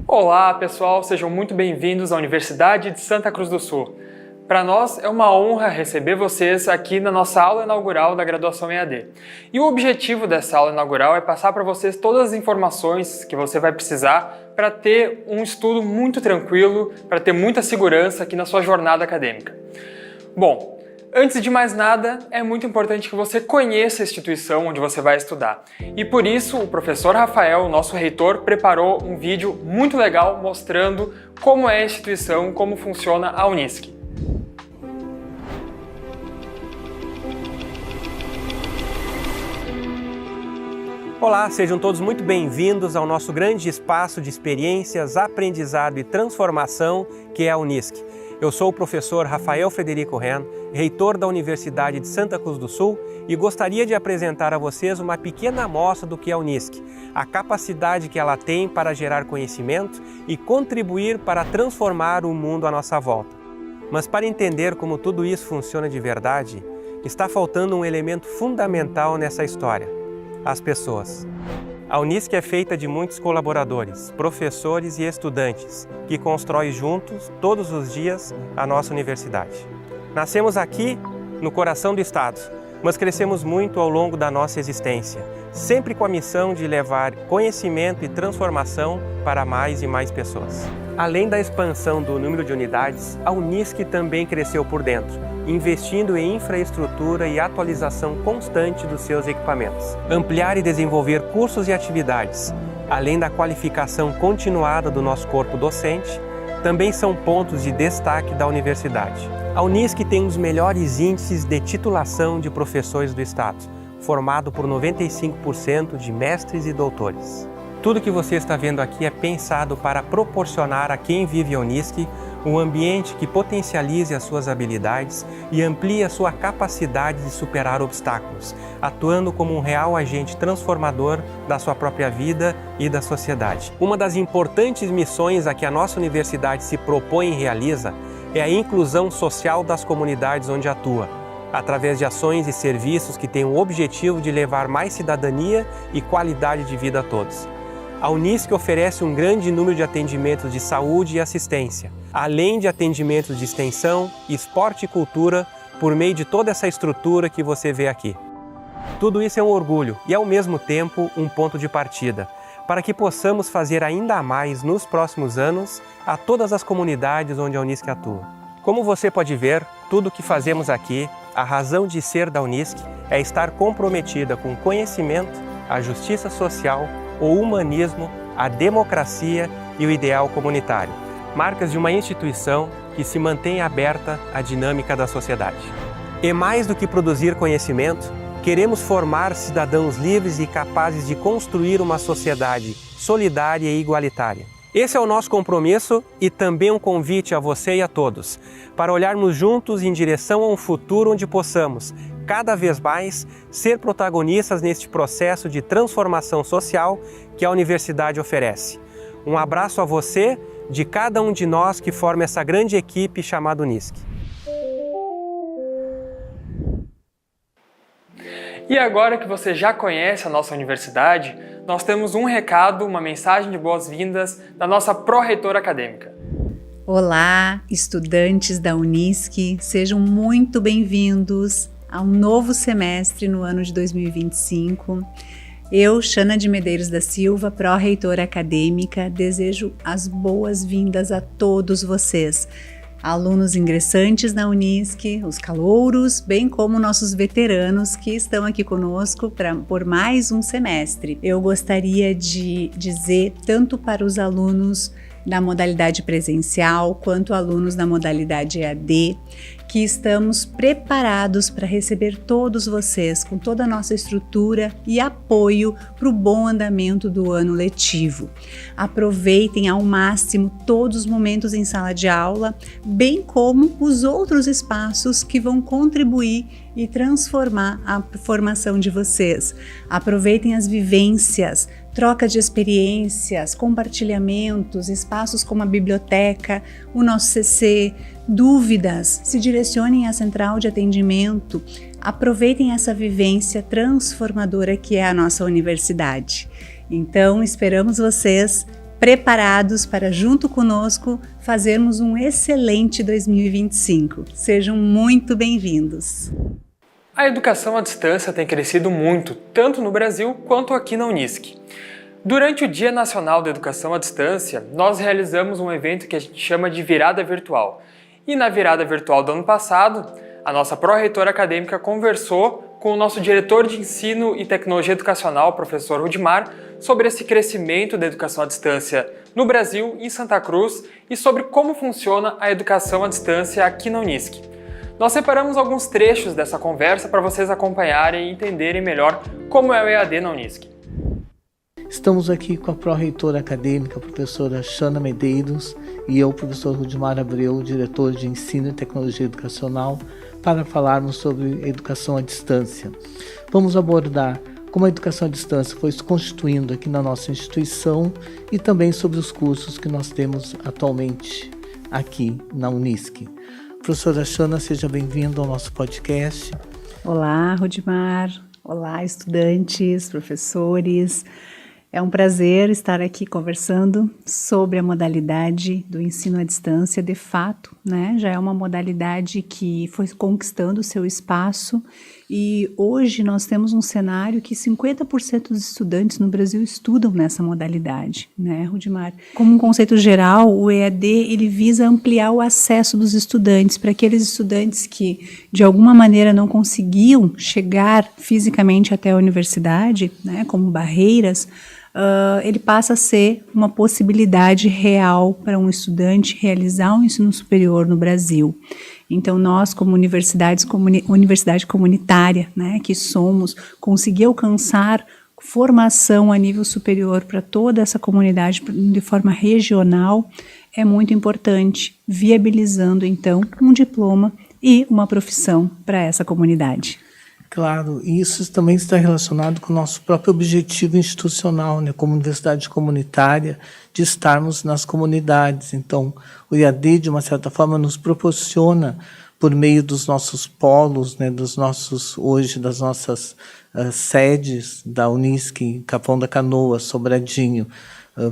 Olá pessoal, sejam muito bem-vindos à Universidade de Santa Cruz do Sul. Para nós é uma honra receber vocês aqui na nossa aula inaugural da graduação EAD. E o objetivo dessa aula inaugural é passar para vocês todas as informações que você vai precisar para ter um estudo muito tranquilo, para ter muita segurança aqui na sua jornada acadêmica. Bom, antes de mais nada, é muito importante que você conheça a instituição onde você vai estudar. E por isso, o professor Rafael, nosso reitor, preparou um vídeo muito legal mostrando como é a instituição, como funciona a Unisc. Olá, sejam todos muito bem-vindos ao nosso grande espaço de experiências, aprendizado e transformação que é a Unisc. Eu sou o professor Rafael Frederico Ren, reitor da Universidade de Santa Cruz do Sul e gostaria de apresentar a vocês uma pequena amostra do que é a Unisc, a capacidade que ela tem para gerar conhecimento e contribuir para transformar o mundo à nossa volta. Mas para entender como tudo isso funciona de verdade, está faltando um elemento fundamental nessa história: as pessoas. A Unisc é feita de muitos colaboradores, professores e estudantes que constroem juntos, todos os dias, a nossa universidade. Nascemos aqui, no coração do Estado, mas crescemos muito ao longo da nossa existência, sempre com a missão de levar conhecimento e transformação para mais e mais pessoas. Além da expansão do número de unidades, a Unisc também cresceu por dentro, investindo em infraestrutura e atualização constante dos seus equipamentos. Ampliar e desenvolver cursos e atividades, além da qualificação continuada do nosso corpo docente, também são pontos de destaque da universidade. A Unisc tem os melhores índices de titulação de professores do Estado, formado por 95% de mestres e doutores. Tudo que você está vendo aqui é pensado para proporcionar a quem vive a Unisc um ambiente que potencialize as suas habilidades e amplie a sua capacidade de superar obstáculos, atuando como um real agente transformador da sua própria vida e da sociedade. Uma das importantes missões a que a nossa universidade se propõe e realiza é a inclusão social das comunidades onde atua, através de ações e serviços que têm o objetivo de levar mais cidadania e qualidade de vida a todos. A Unisc oferece um grande número de atendimentos de saúde e assistência, além de atendimentos de extensão, esporte e cultura, por meio de toda essa estrutura que você vê aqui. Tudo isso é um orgulho e, ao mesmo tempo, um ponto de partida, para que possamos fazer ainda mais nos próximos anos a todas as comunidades onde a Unisc atua. Como você pode ver, tudo o que fazemos aqui, a razão de ser da Unisc é estar comprometida com o conhecimento, a justiça social, o humanismo, a democracia e o ideal comunitário, marcas de uma instituição que se mantém aberta à dinâmica da sociedade. E mais do que produzir conhecimento, queremos formar cidadãos livres e capazes de construir uma sociedade solidária e igualitária. Esse é o nosso compromisso e também um convite a você e a todos, para olharmos juntos em direção a um futuro onde possamos, cada vez mais, ser protagonistas neste processo de transformação social que a universidade oferece. Um abraço a você, de cada um de nós que forma essa grande equipe chamada Unisc. E agora que você já conhece a nossa universidade, nós temos um recado, uma mensagem de boas-vindas da nossa pró-reitora acadêmica. Olá, estudantes da Unisc, sejam muito bem-vindos a um novo semestre no ano de 2025. Eu, Xana de Medeiros da Silva, pró-reitora acadêmica, desejo as boas-vindas a todos vocês, alunos ingressantes na Unisc, os calouros, bem como nossos veteranos que estão aqui conosco por mais um semestre. Eu gostaria de dizer tanto para os alunos da modalidade presencial quanto alunos da modalidade EAD que estamos preparados para receber todos vocês com toda a nossa estrutura e apoio para o bom andamento do ano letivo. Aproveitem ao máximo todos os momentos em sala de aula, bem como os outros espaços que vão contribuir e transformar a formação de vocês. Aproveitem as vivências, troca de experiências, compartilhamentos, espaços como a biblioteca, o nosso CC, dúvidas, se direcionem à central de atendimento, aproveitem essa vivência transformadora que é a nossa universidade. Então, esperamos vocês preparados para, junto conosco, fazermos um excelente 2025. Sejam muito bem-vindos! A educação à distância tem crescido muito, tanto no Brasil quanto aqui na Unisc. Durante o Dia Nacional da Educação à Distância, nós realizamos um evento que a gente chama de Virada Virtual. E na Virada Virtual do ano passado, a nossa pró-reitora acadêmica conversou com o nosso diretor de Ensino e Tecnologia Educacional, professor Rudimar, sobre esse crescimento da educação à distância no Brasil, em Santa Cruz, e sobre como funciona a educação à distância aqui na Unisc. Nós separamos alguns trechos dessa conversa para vocês acompanharem e entenderem melhor como é o EAD na Unisc. Estamos aqui com a pró-reitora acadêmica, a professora Shana Medeiros, e eu, professor Rudimar Abreu, diretor de Ensino e Tecnologia Educacional, para falarmos sobre educação à distância. Vamos abordar como a educação à distância foi se constituindo aqui na nossa instituição e também sobre os cursos que nós temos atualmente aqui na Unisc. Professora Shana, seja bem-vinda ao nosso podcast. Olá, Rudimar. Olá, estudantes, professores. É um prazer estar aqui conversando sobre a modalidade do ensino à distância. De fato, né, já é uma modalidade que foi conquistando o seu espaço e hoje nós temos um cenário que 50% dos estudantes no Brasil estudam nessa modalidade, né, Rudimar? Como um conceito geral, o EAD ele visa ampliar o acesso dos estudantes para aqueles estudantes que de alguma maneira não conseguiam chegar fisicamente até a universidade, né, como barreiras. Ele passa a ser uma possibilidade real para um estudante realizar um ensino superior no Brasil. Então, nós, como universidade comunitária, né, que somos, conseguir alcançar formação a nível superior para toda essa comunidade de forma regional é muito importante, viabilizando, então, um diploma e uma profissão para essa comunidade. Claro, e isso também está relacionado com o nosso próprio objetivo institucional, né, como universidade comunitária, de estarmos nas comunidades. Então, o EAD, de uma certa forma, nos proporciona, por meio dos nossos polos, né, das nossas sedes da Unisc, Capão da Canoa, Sobradinho,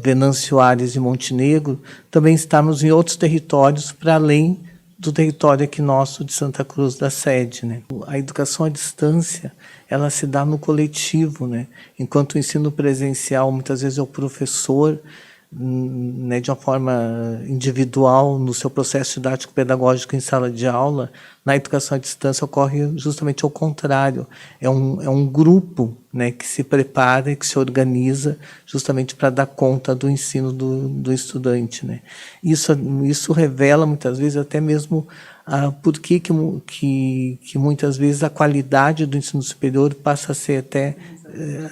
Venâncio Aires e Montenegro, também estarmos em outros territórios para além do território aqui nosso de Santa Cruz da sede, né? A educação à distância, ela se dá no coletivo, né? Enquanto o ensino presencial, muitas vezes é o professor, né, de uma forma individual, no seu processo didático-pedagógico em sala de aula, na educação à distância ocorre justamente ao contrário. É um grupo, né, que se prepara e que se organiza justamente para dar conta do ensino do estudante, né? Isso revela, muitas vezes, até mesmo por que muitas vezes a qualidade do ensino superior passa a ser até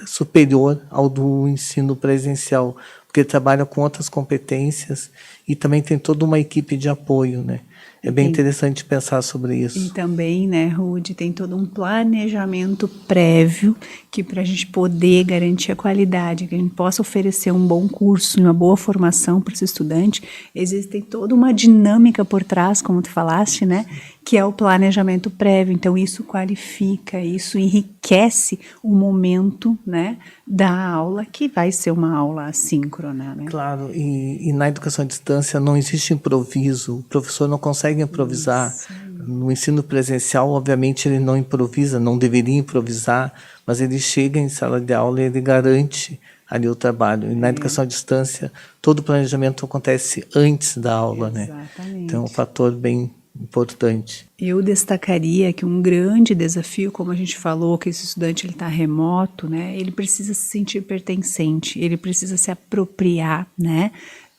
superior ao do ensino presencial, porque trabalha com outras competências e também tem toda uma equipe de apoio, né? É bem interessante pensar sobre isso. E também, né, Rude, tem todo um planejamento prévio que para a gente poder garantir a qualidade, que a gente possa oferecer um bom curso, uma boa formação para esse estudante, existe toda uma dinâmica por trás, como tu falaste, né, que é o planejamento prévio. Então isso qualifica, isso enriquece o momento, né, da aula, que vai ser uma aula assíncrona, né? Claro, e na educação à distância não existe improviso, o professor não consegue improvisar. Isso. No ensino presencial, obviamente, ele não improvisa, não deveria improvisar, mas ele chega em sala de aula e ele garante ali o trabalho. E na educação à distância, todo o planejamento acontece antes da aula, Exatamente. Né? Então é um fator bem importante. Eu destacaria que um grande desafio, como a gente falou, que esse estudante está remoto, né, ele precisa se sentir pertencente, ele precisa se apropriar, né,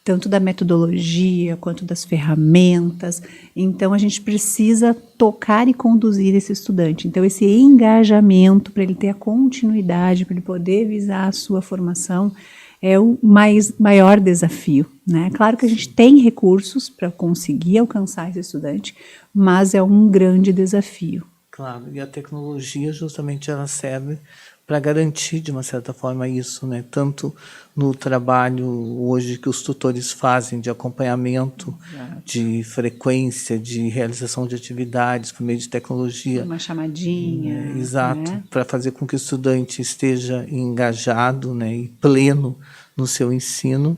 tanto da metodologia quanto das ferramentas. Então a gente precisa tocar e conduzir esse estudante. Então esse engajamento para ele ter a continuidade, para ele poder visar a sua formação, é o maior desafio, né? Claro que a gente tem recursos para conseguir alcançar esse estudante, mas é um grande desafio. Claro, e a tecnologia justamente ela serve para garantir, de uma certa forma, isso, né? Tanto no trabalho hoje que os tutores fazem de acompanhamento, de frequência, de realização de atividades por meio de tecnologia. Uma chamadinha. Exato, né? para fazer com que o estudante esteja engajado, né, e pleno no seu ensino,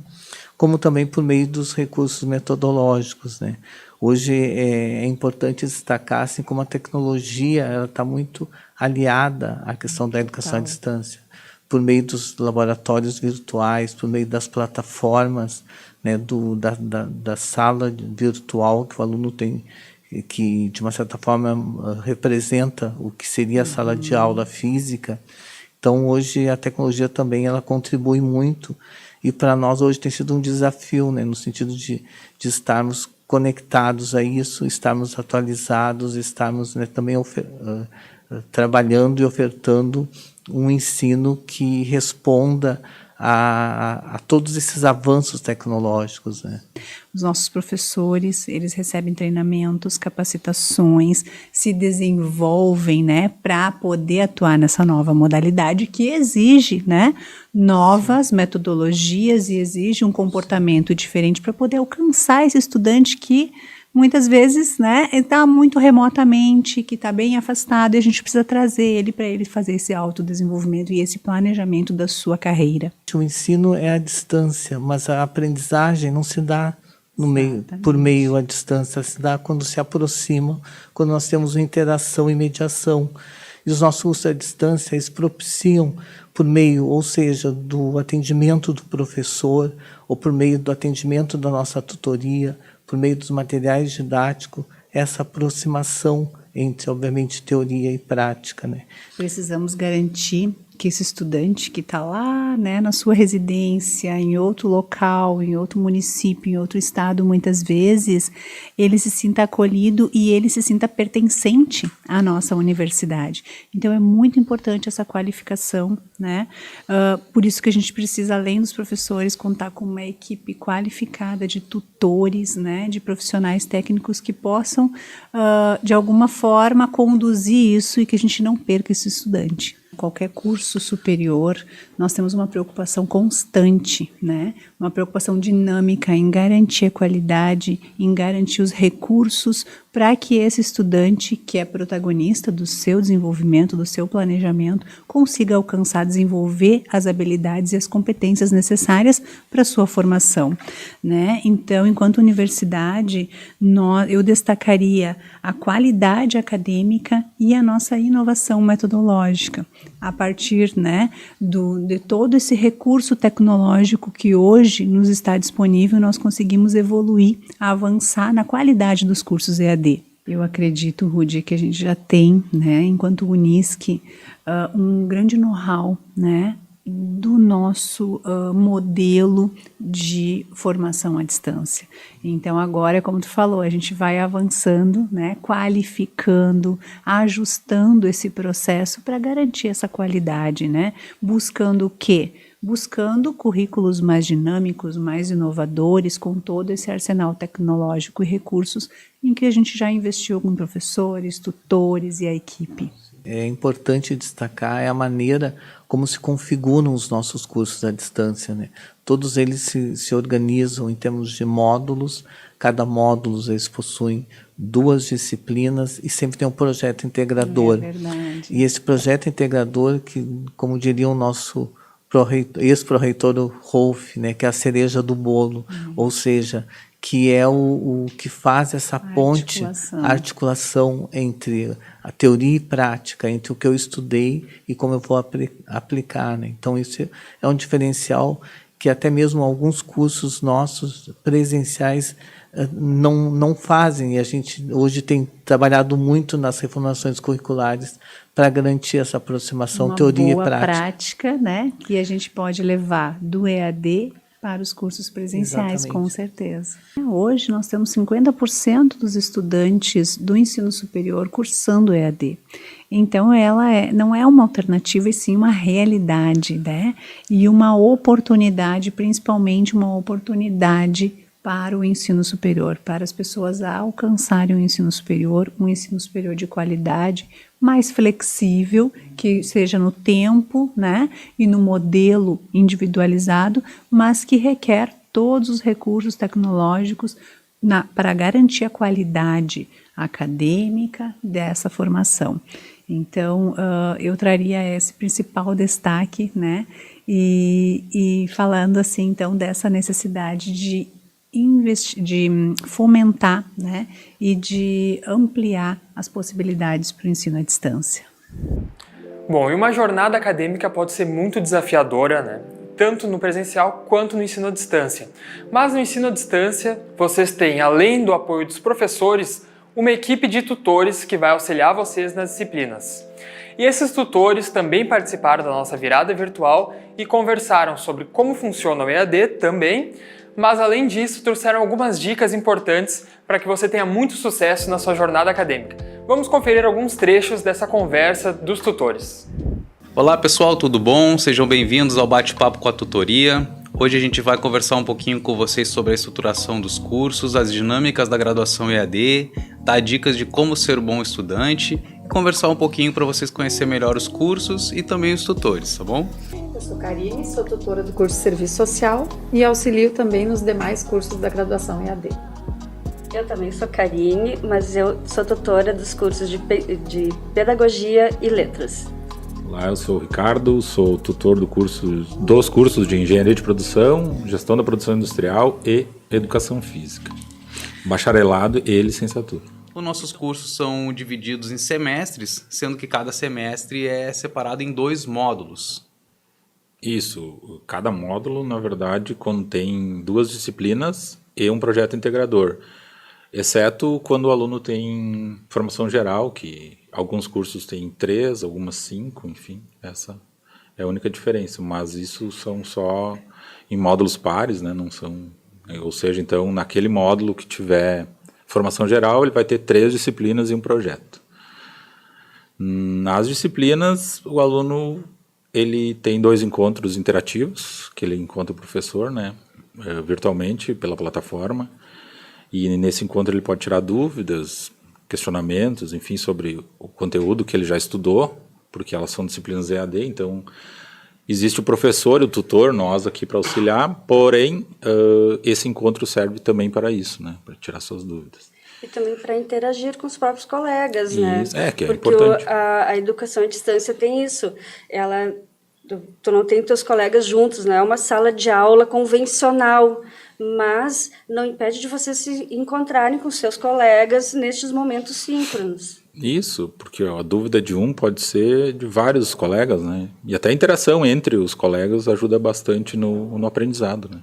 como também por meio dos recursos metodológicos, né? Hoje é importante destacar assim, como a tecnologia está muito aliada à questão da educação à distância, por meio dos laboratórios virtuais, por meio das plataformas, né, da sala virtual que o aluno tem, que de uma certa forma representa o que seria a sala de aula física. Então hoje a tecnologia também ela contribui muito, e para nós hoje tem sido um desafio, né, no sentido de estarmos conectados a isso, estarmos atualizados, estarmos, né, também trabalhando e ofertando um ensino que responda a todos esses avanços tecnológicos, né? Os nossos professores, eles recebem treinamentos, capacitações, se desenvolvem, né, para poder atuar nessa nova modalidade que exige, né, novas metodologias e exige um comportamento diferente para poder alcançar esse estudante que muitas vezes, né, está muito remotamente, que está bem afastado, e a gente precisa trazer ele para ele fazer esse autodesenvolvimento e esse planejamento da sua carreira. O ensino é à distância, mas a aprendizagem não se dá por meio à distância, se dá quando se aproximam, quando nós temos uma interação e mediação. E os nossos cursos à distância, eles propiciam por meio, ou seja, do atendimento do professor, ou por meio do atendimento da nossa tutoria, por meio dos materiais didáticos, essa aproximação entre, obviamente, teoria e prática, né? Precisamos garantir que esse estudante que está lá, né, na sua residência, em outro local, em outro município, em outro estado, muitas vezes, ele se sinta acolhido e ele se sinta pertencente à nossa universidade. Então, é muito importante essa qualificação, né? Por isso que a gente precisa, além dos professores, contar com uma equipe qualificada de tutores, né, de profissionais técnicos que possam, de alguma forma, conduzir isso e que a gente não perca esse estudante. Qualquer curso superior, nós temos uma preocupação constante, né? Uma preocupação dinâmica em garantir a qualidade, em garantir os recursos para que esse estudante, que é protagonista do seu desenvolvimento, do seu planejamento, consiga alcançar, desenvolver as habilidades e as competências necessárias para a sua formação, né? Então, enquanto universidade, eu destacaria a qualidade acadêmica e a nossa inovação metodológica, a partir, né, de todo esse recurso tecnológico que hoje nos está disponível, nós conseguimos evoluir, avançar na qualidade dos cursos EAD. Eu acredito, Rudy, que a gente já tem, né, enquanto Unisc, um grande know-how, né, do nosso modelo de formação à distância. Então, agora, como tu falou, a gente vai avançando, né, qualificando, ajustando esse processo para garantir essa qualidade, né? Buscando o quê? Buscando currículos mais dinâmicos, mais inovadores, com todo esse arsenal tecnológico e recursos em que a gente já investiu com professores, tutores e a equipe. É importante destacar a maneira como se configuram os nossos cursos à distância, né? Todos eles se organizam em termos de módulos, cada módulo eles possuem 2 disciplinas e sempre tem um projeto integrador. É verdade. E esse projeto integrador, que, como diria o nosso ex-pró-reitor Rolf, né, que é a cereja do bolo, ou seja, que é o que faz essa ponte, a articulação entre a teoria e prática, entre o que eu estudei e como eu vou aplicar, né? Então, isso é um diferencial que até mesmo alguns cursos nossos presenciais não fazem. E a gente hoje tem trabalhado muito nas reformulações curriculares para garantir essa aproximação teoria e prática. Uma boa prática, né, que a gente pode levar do EAD para os cursos presenciais. Exatamente. Com certeza. Hoje nós temos 50% dos estudantes do ensino superior cursando EAD. Então ela não é uma alternativa, e sim uma realidade, né? E uma oportunidade, principalmente uma oportunidade para o ensino superior, para as pessoas alcançarem o ensino superior, um ensino superior de qualidade, mais flexível, que seja no tempo, né, e no modelo individualizado, mas que requer todos os recursos tecnológicos para garantir a qualidade acadêmica dessa formação. Então, eu traria esse principal destaque, né, e falando assim, então, dessa necessidade de fomentar, né, e de ampliar as possibilidades para o ensino à distância. Bom, e uma jornada acadêmica pode ser muito desafiadora, né? Tanto no presencial quanto no ensino à distância. Mas no ensino à distância, vocês têm, além do apoio dos professores, uma equipe de tutores que vai auxiliar vocês nas disciplinas. E esses tutores também participaram da nossa virada virtual e conversaram sobre como funciona o EAD também, mas além disso trouxeram algumas dicas importantes para que você tenha muito sucesso na sua jornada acadêmica. Vamos conferir alguns trechos dessa conversa dos tutores. Olá pessoal, tudo bom? Sejam bem-vindos ao Bate-Papo com a Tutoria. Hoje a gente vai conversar um pouquinho com vocês sobre a estruturação dos cursos, as dinâmicas da graduação EAD, dar dicas de como ser um bom estudante e conversar um pouquinho para vocês conhecerem melhor os cursos e também os tutores, tá bom? Eu sou Karine, sou tutora do curso de Serviço Social e auxilio também nos demais cursos da graduação EAD. Eu também sou Karine, mas eu sou tutora dos cursos de Pedagogia e Letras. Olá, eu sou o Ricardo, sou tutor dos cursos de Engenharia de Produção, Gestão da Produção Industrial e Educação Física. Bacharelado e licenciatura. Os nossos cursos são divididos em semestres, sendo que cada semestre é separado em 2 módulos. Isso, cada módulo, na verdade, contém 2 disciplinas e um projeto integrador, exceto quando o aluno tem formação geral, que alguns cursos têm 3, algumas 5, enfim, essa é a única diferença, mas isso são só em módulos pares, né? Não são, ou seja, então, naquele módulo que tiver formação geral, ele vai ter 3 disciplinas e um projeto. Nas disciplinas, o aluno ele tem 2 encontros interativos, que ele encontra o professor, né, virtualmente, pela plataforma, e nesse encontro ele pode tirar dúvidas, questionamentos, enfim, sobre o conteúdo que ele já estudou, porque elas são disciplinas EAD, então existe o professor e o tutor, nós aqui para auxiliar, porém, esse encontro serve também para isso, né, para tirar suas dúvidas. E também para interagir com os próprios colegas, isso, né? Que é porque importante. A educação à distância tem isso. Tu não tem teus colegas juntos, né? É uma sala de aula convencional, mas não impede de vocês se encontrarem com seus colegas nestes momentos síncronos. Isso, porque a dúvida de um pode ser de vários colegas, né? E até a interação entre os colegas ajuda bastante no aprendizado, né?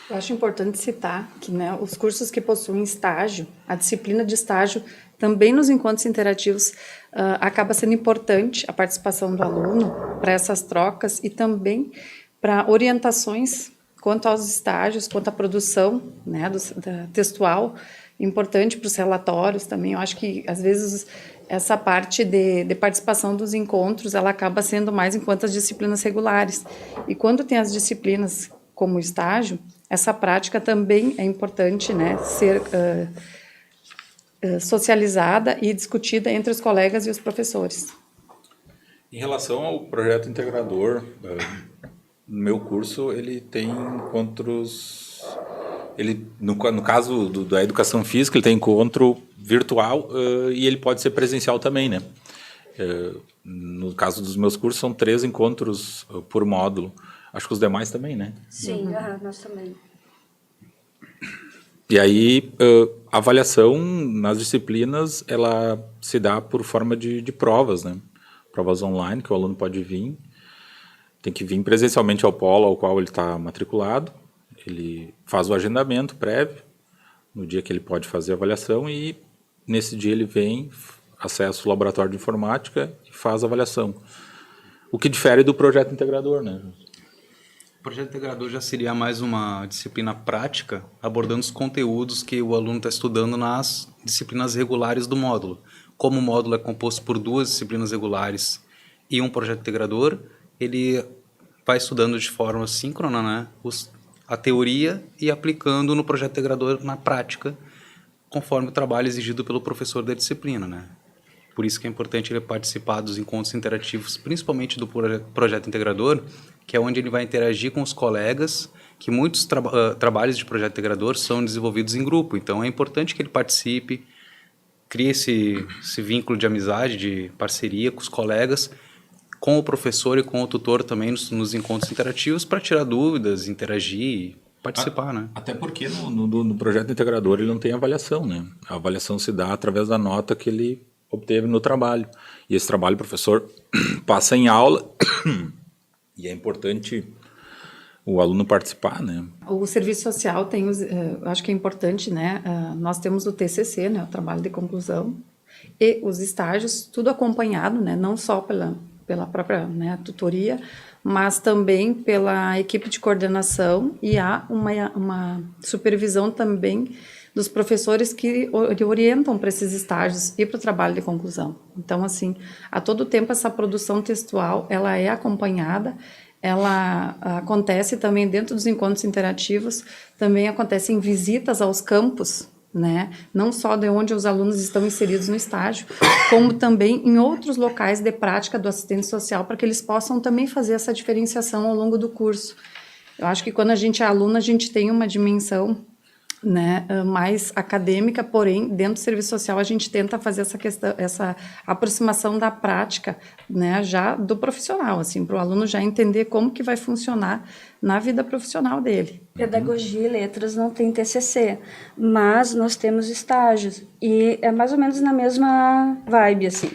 Eu acho importante citar que, né, os cursos que possuem estágio, a disciplina de estágio, também nos encontros interativos, acaba sendo importante a participação do aluno para essas trocas e também para orientações quanto aos estágios, quanto à produção, né, da textual, importante para os relatórios também. Eu acho que, às vezes, essa parte de participação dos encontros, ela acaba sendo mais enquanto as disciplinas regulares. E quando tem as disciplinas como estágio, essa prática também é importante, né, ser socializada e discutida entre os colegas e os professores. Em relação ao projeto integrador, no meu curso ele tem encontros, no caso da educação física, ele tem encontro virtual e ele pode ser presencial também, né? No caso dos meus cursos são 3 encontros por módulo. Acho que os demais também, né? Sim, nós também. E aí, a avaliação nas disciplinas, ela se dá por forma de provas, né? Provas online, que o aluno pode vir. Tem que vir presencialmente ao polo ao qual ele está matriculado. Ele faz o agendamento prévio, no dia que ele pode fazer a avaliação, e nesse dia ele vem, acessa o laboratório de informática e faz a avaliação. O que difere do projeto integrador, né? O projeto integrador já seria mais uma disciplina prática, abordando os conteúdos que o aluno está estudando nas disciplinas regulares do módulo. Como o módulo é composto por 2 disciplinas regulares e um projeto integrador, ele vai estudando de forma síncrona, né, a teoria e aplicando no projeto integrador na prática, conforme o trabalho exigido pelo professor da disciplina, né? Por isso que é importante ele participar dos encontros interativos, principalmente do projeto integrador, que é onde ele vai interagir com os colegas, que muitos trabalhos de projeto integrador são desenvolvidos em grupo. Então, é importante que ele participe, crie esse vínculo de amizade, de parceria com os colegas, com o professor e com o tutor também nos encontros interativos, para tirar dúvidas, interagir, participar, né? Até porque no projeto integrador ele não tem avaliação, né? A avaliação se dá através da nota que ele obteve no trabalho. E esse trabalho o professor passa em aula e é importante o aluno participar, né? O serviço social tem, acho que é importante, né? Nós temos o TCC, né? O trabalho de conclusão, e os estágios, tudo acompanhado, né? Não só pela própria, né, tutoria, mas também pela equipe de coordenação, e há uma supervisão também dos professores que orientam para esses estágios e para o trabalho de conclusão. Então, assim, a todo tempo essa produção textual, ela é acompanhada, ela acontece também dentro dos encontros interativos, também acontecem visitas aos campos, né? Não só de onde os alunos estão inseridos no estágio, como também em outros locais de prática do assistente social, para que eles possam também fazer essa diferenciação ao longo do curso. Eu acho que quando a gente é aluno, a gente tem uma dimensão, né, mais acadêmica, porém, dentro do serviço social, a gente tenta fazer essa aproximação da prática, né, já do profissional, assim, para o aluno já entender como que vai funcionar na vida profissional dele. Pedagogia e letras não tem TCC, mas nós temos estágios, e é mais ou menos na mesma vibe, assim.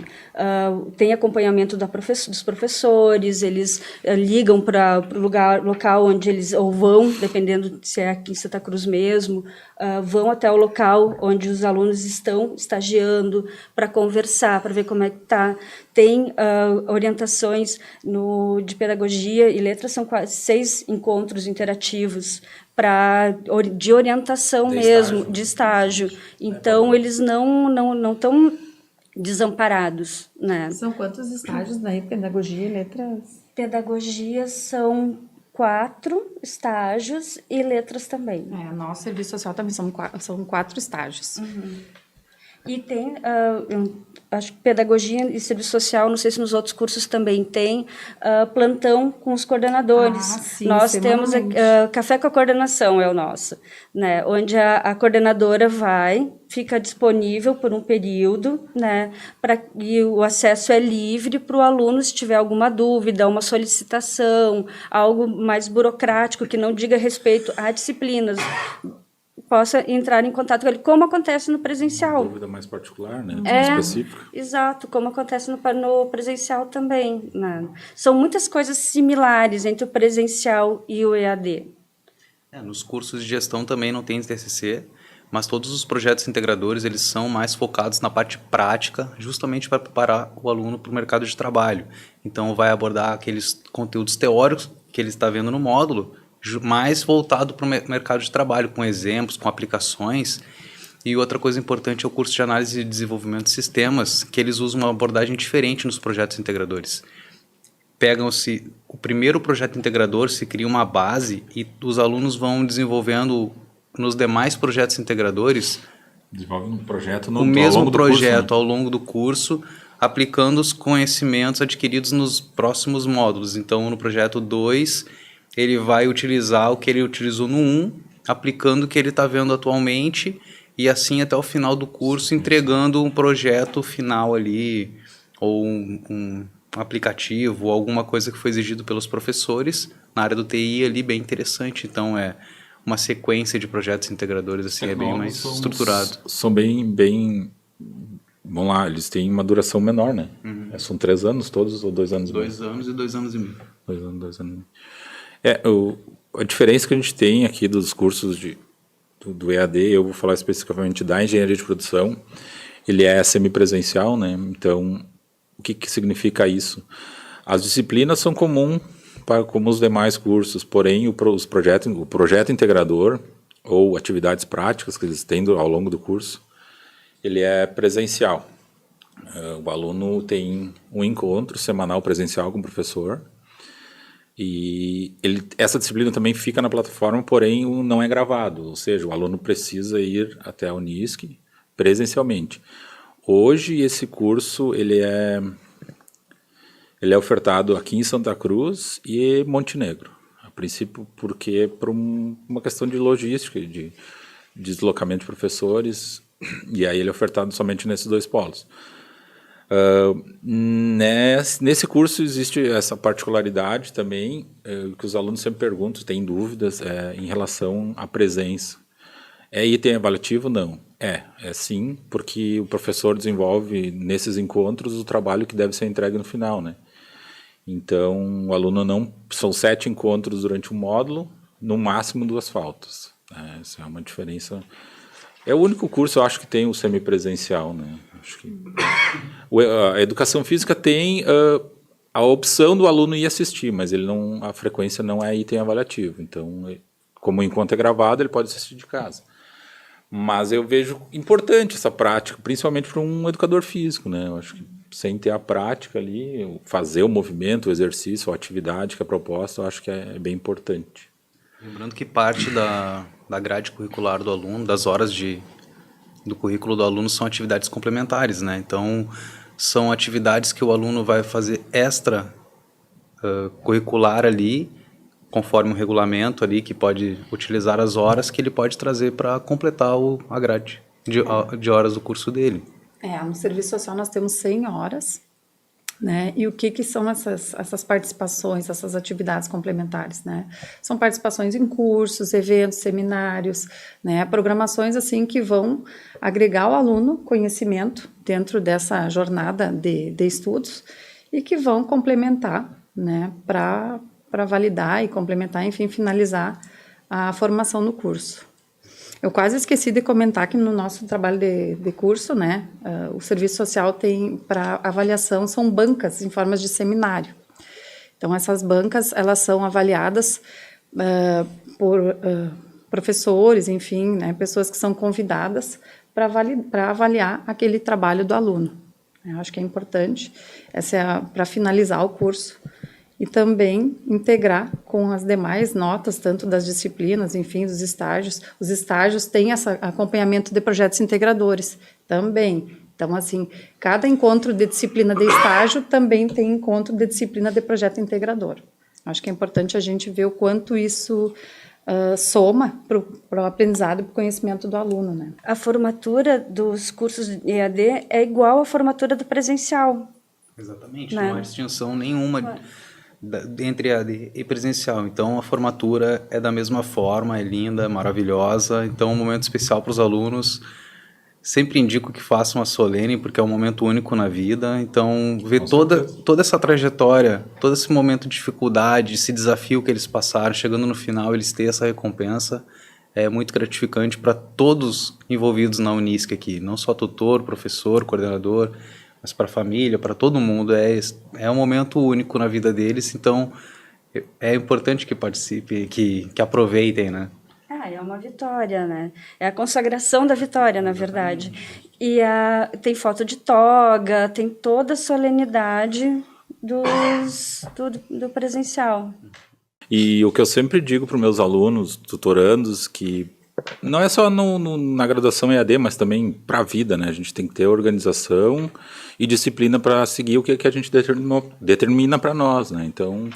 Tem acompanhamento dos professores, eles ligam para o local onde eles ou vão, dependendo se é aqui em Santa Cruz mesmo, vão até o local onde os alunos estão estagiando para conversar, para ver como é que está. Tem orientações de pedagogia e letras, são quase 6 encontros interativos de orientação mesmo, de estágio. Então, eles não estão desamparados, né? São quantos estágios daí, pedagogia e letras? Pedagogia são 4 estágios e letras também. Nosso serviço social também são 4 estágios. Uhum. E tem, acho que pedagogia e serviço social, não sei se nos outros cursos também tem, plantão com os coordenadores. Sim, nós temos café com a coordenação, é o nosso, né? Onde a coordenadora fica disponível por um período, né? E o acesso é livre para o aluno, se tiver alguma dúvida, uma solicitação, algo mais burocrático que não diga respeito a disciplinas, possa entrar em contato com ele, como acontece no presencial. Uma dúvida mais particular, né? Mais específica. Exato, como acontece no presencial também, né? São muitas coisas similares entre o presencial e o EAD. Nos cursos de gestão também não tem TCC, mas todos os projetos integradores eles são mais focados na parte prática, justamente para preparar o aluno para o mercado de trabalho. Então, vai abordar aqueles conteúdos teóricos que ele está vendo no módulo, mais voltado para o mercado de trabalho, com exemplos, com aplicações. E outra coisa importante é o curso de análise e desenvolvimento de sistemas, que eles usam uma abordagem diferente nos projetos integradores. Pegam-se o primeiro projeto integrador, se cria uma base e os alunos vão desenvolvendo nos demais projetos integradores desenvolve um projeto o mesmo projeto ao longo do curso, aplicando os conhecimentos adquiridos nos próximos módulos. Então, no projeto 2, ele vai utilizar o que ele utilizou no 1, aplicando o que ele está vendo atualmente, e assim até o final do curso, entregando um projeto final ali, ou um aplicativo, ou alguma coisa que foi exigido pelos professores, na área do TI ali, bem interessante. Então, é uma sequência de projetos integradores, assim, é bem mais estruturado. São bem... Vamos lá, eles têm uma duração menor, né? Uhum. São 3 anos todos, ou 2 anos? 2 anos e 2 anos e meio. 2 anos, 2 anos e meio. A diferença que a gente tem aqui dos cursos do EAD, eu vou falar especificamente da engenharia de produção, ele é semipresencial, né? Então, o que significa isso? As disciplinas são comuns como os demais cursos, porém o projeto integrador ou atividades práticas que eles têm ao longo do curso, ele é presencial. O aluno tem um encontro semanal presencial com o professor, E essa disciplina também fica na plataforma, porém não é gravado, ou seja, o aluno precisa ir até a Unisc presencialmente. Hoje esse curso ele é ofertado aqui em Santa Cruz e Montenegro, a princípio porque por uma questão de logística, de deslocamento de professores, e aí ele é ofertado somente nesses 2 polos. Nesse curso existe essa particularidade também, que os alunos sempre perguntam, têm dúvidas em relação à presença. É item avaliativo? Não. É sim, porque o professor desenvolve nesses encontros o trabalho que deve ser entregue no final, né? Então, o aluno não... São 7 encontros durante um módulo, no máximo 2 faltas. Essa é uma diferença... É o único curso, eu acho, que tem o semipresencial, né? Acho que... A educação física tem a opção do aluno ir assistir, mas a frequência não é item avaliativo. Então, como o encontro é gravado, ele pode assistir de casa. Mas eu vejo importante essa prática, principalmente para um educador físico, né? Eu acho que sem ter a prática ali, fazer o movimento, o exercício, a atividade que é proposta, eu acho que é bem importante. Lembrando que parte da grade curricular do aluno, das horas do currículo do aluno são atividades complementares, né? Então, são atividades que o aluno vai fazer extra curricular ali, conforme o regulamento ali, que pode utilizar as horas que ele pode trazer para completar a grade de horas do curso dele. No serviço social nós temos 100 horas, né? E o que são essas participações, essas atividades complementares, né? São participações em cursos, eventos, seminários, né? Programações assim que vão agregar ao aluno conhecimento dentro dessa jornada de estudos e que vão complementar, né? Para validar e complementar, enfim, finalizar a formação no curso. Eu quase esqueci de comentar que no nosso trabalho de curso, né, o serviço social tem para avaliação, são bancas em formas de seminário. Então, essas bancas, elas são avaliadas por professores, enfim, né, pessoas que são convidadas para avaliar aquele trabalho do aluno. Eu acho que é importante, para finalizar o curso, e também integrar com as demais notas, tanto das disciplinas, enfim, dos estágios. Os estágios têm esse acompanhamento de projetos integradores também. Então, assim, cada encontro de disciplina de estágio também tem encontro de disciplina de projeto integrador. Acho que é importante a gente ver o quanto isso soma para o aprendizado e para o conhecimento do aluno, né? A formatura dos cursos de EAD é igual à formatura do presencial. Exatamente, não há distinção nenhuma entre EAD e presencial. Então, a formatura é da mesma forma, é linda, maravilhosa. Então, é um momento especial para os alunos. Sempre indico que façam a solene, porque é um momento único na vida. Então, ver toda essa trajetória, todo esse momento de dificuldade, esse desafio que eles passaram, chegando no final, eles terem essa recompensa, é muito gratificante para todos envolvidos na Unisc aqui. Não só tutor, professor, coordenador, mas para a família, para todo mundo. É um momento único na vida deles, então é importante que participem, que aproveitem, né? É uma vitória, né? É a consagração da vitória, na verdade. E tem foto de toga, tem toda a solenidade do presencial. E o que eu sempre digo para os meus alunos, tutorandos, que não é só na graduação EAD, mas também para a vida, né? A gente tem que ter organização e disciplina para seguir o que a gente determina para nós, né? Então,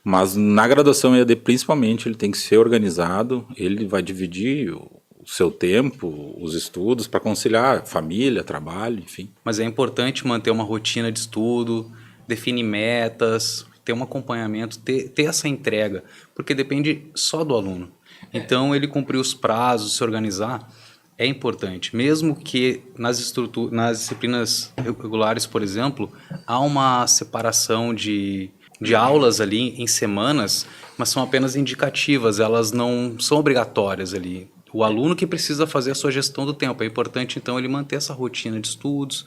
mas na graduação EAD, principalmente, ele tem que ser organizado, ele vai dividir o seu tempo, os estudos, para conciliar família, trabalho, enfim. Mas é importante manter uma rotina de estudo, definir metas, ter um acompanhamento, ter essa entrega, porque depende só do aluno. Então, ele cumprir os prazos, se organizar, é importante. Mesmo que nas disciplinas regulares, por exemplo, há uma separação de aulas ali em semanas, mas são apenas indicativas, elas não são obrigatórias ali. O aluno que precisa fazer a sua gestão do tempo. É importante, então, ele manter essa rotina de estudos,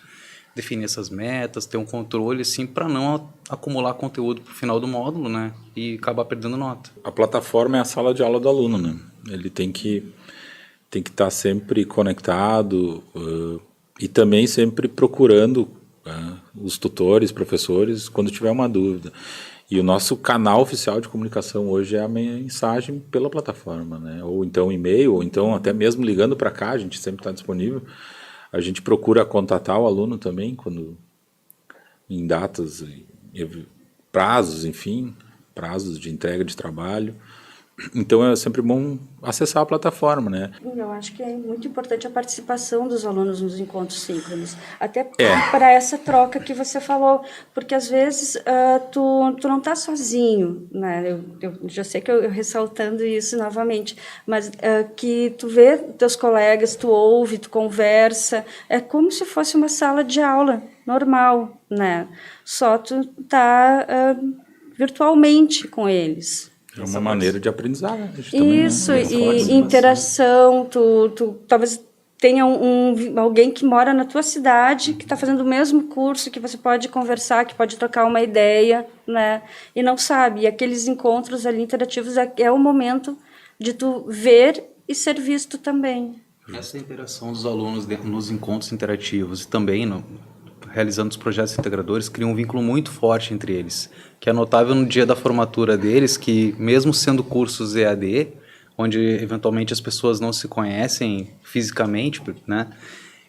definir essas metas, ter um controle, assim, para não acumular conteúdo para o final do módulo, né? E acabar perdendo nota. A plataforma é a sala de aula do aluno, né? Ele tem que estar sempre conectado e também sempre procurando os tutores, professores, quando tiver uma dúvida. E o nosso canal oficial de comunicação hoje é a mensagem pela plataforma, né? Ou então e-mail, ou então até mesmo ligando para cá, a gente sempre está disponível. A gente procura contatar o aluno também, quando em datas, prazos, enfim, prazos de entrega de trabalho. Então é sempre bom acessar a plataforma, né? Eu acho que é muito importante a participação dos alunos nos encontros síncronos, até para essa troca que você falou, porque às vezes tu não está sozinho, né? Eu já sei que eu ressaltando isso novamente, mas que tu vê teus colegas, tu ouve, tu conversa, é como se fosse uma sala de aula normal, né? Só tu tá virtualmente com eles. É uma maneira de aprendizagem. Isso, também, né? E interação, tu talvez tenha alguém que mora na tua cidade, que está fazendo o mesmo curso, que você pode conversar, que pode trocar uma ideia, né? E não sabe. E aqueles encontros ali interativos é o momento de tu ver e ser visto também. Essa interação dos alunos nos encontros interativos e também realizando os projetos integradores cria um vínculo muito forte entre eles, que é notável no dia da formatura deles, que mesmo sendo cursos EAD, onde eventualmente as pessoas não se conhecem fisicamente, né,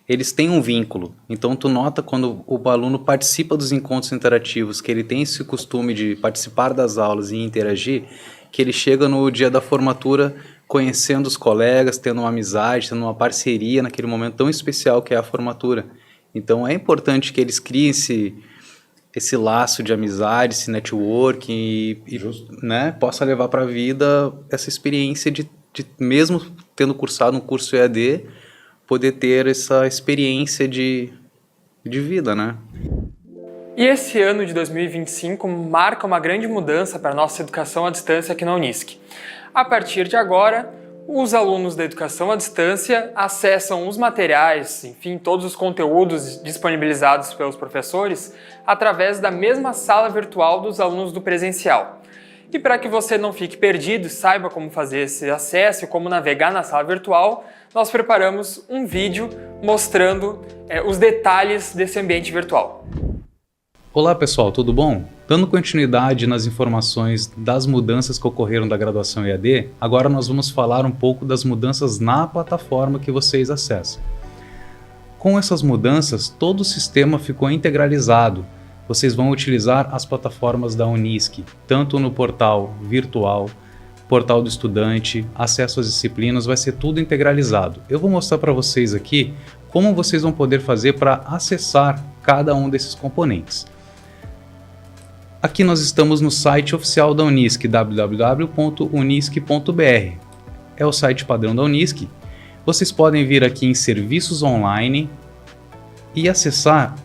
eles têm um vínculo. Então tu nota quando o aluno participa dos encontros interativos, que ele tem esse costume de participar das aulas e interagir, que ele chega no dia da formatura conhecendo os colegas, tendo uma amizade, tendo uma parceria naquele momento tão especial que é a formatura. Então é importante que eles criem esse laço de amizade, esse networking e né, possa levar para a vida essa experiência de mesmo tendo cursado um curso EAD, poder ter essa experiência de vida, né? E esse ano de 2025 marca uma grande mudança para a nossa educação à distância aqui na Unisc. A partir de agora, os alunos da educação à distância acessam os materiais, enfim, todos os conteúdos disponibilizados pelos professores através da mesma sala virtual dos alunos do presencial. E para que você não fique perdido e saiba como fazer esse acesso e como navegar na sala virtual, nós preparamos um vídeo mostrando os detalhes desse ambiente virtual. Olá pessoal, tudo bom? Dando continuidade nas informações das mudanças que ocorreram da graduação EAD, agora nós vamos falar um pouco das mudanças na plataforma que vocês acessam. Com essas mudanças, todo o sistema ficou integralizado. Vocês vão utilizar as plataformas da Unisc, tanto no portal virtual, portal do estudante, acesso às disciplinas, vai ser tudo integralizado. Eu vou mostrar para vocês aqui como vocês vão poder fazer para acessar cada um desses componentes. Aqui nós estamos no site oficial da Unisc, www.unisc.br. É o site padrão da Unisc. Vocês podem vir aqui em Serviços Online e acessar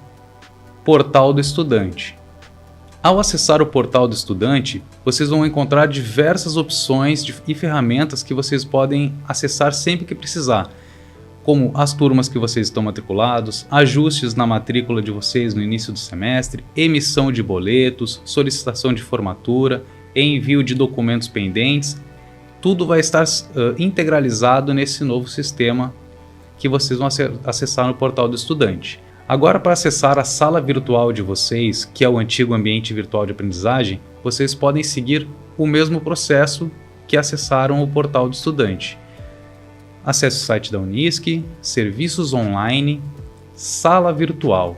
Portal do Estudante. Ao acessar o Portal do Estudante, vocês vão encontrar diversas opções e ferramentas que vocês podem acessar sempre que precisar, como as turmas que vocês estão matriculados, ajustes na matrícula de vocês no início do semestre, emissão de boletos, solicitação de formatura, envio de documentos pendentes, tudo vai estar integralizado nesse novo sistema que vocês vão acessar no portal do estudante. Agora, para acessar a sala virtual de vocês, que é o antigo ambiente virtual de aprendizagem, vocês podem seguir o mesmo processo que acessaram o portal do estudante. Acesse o site da Unisc, Serviços Online, Sala Virtual.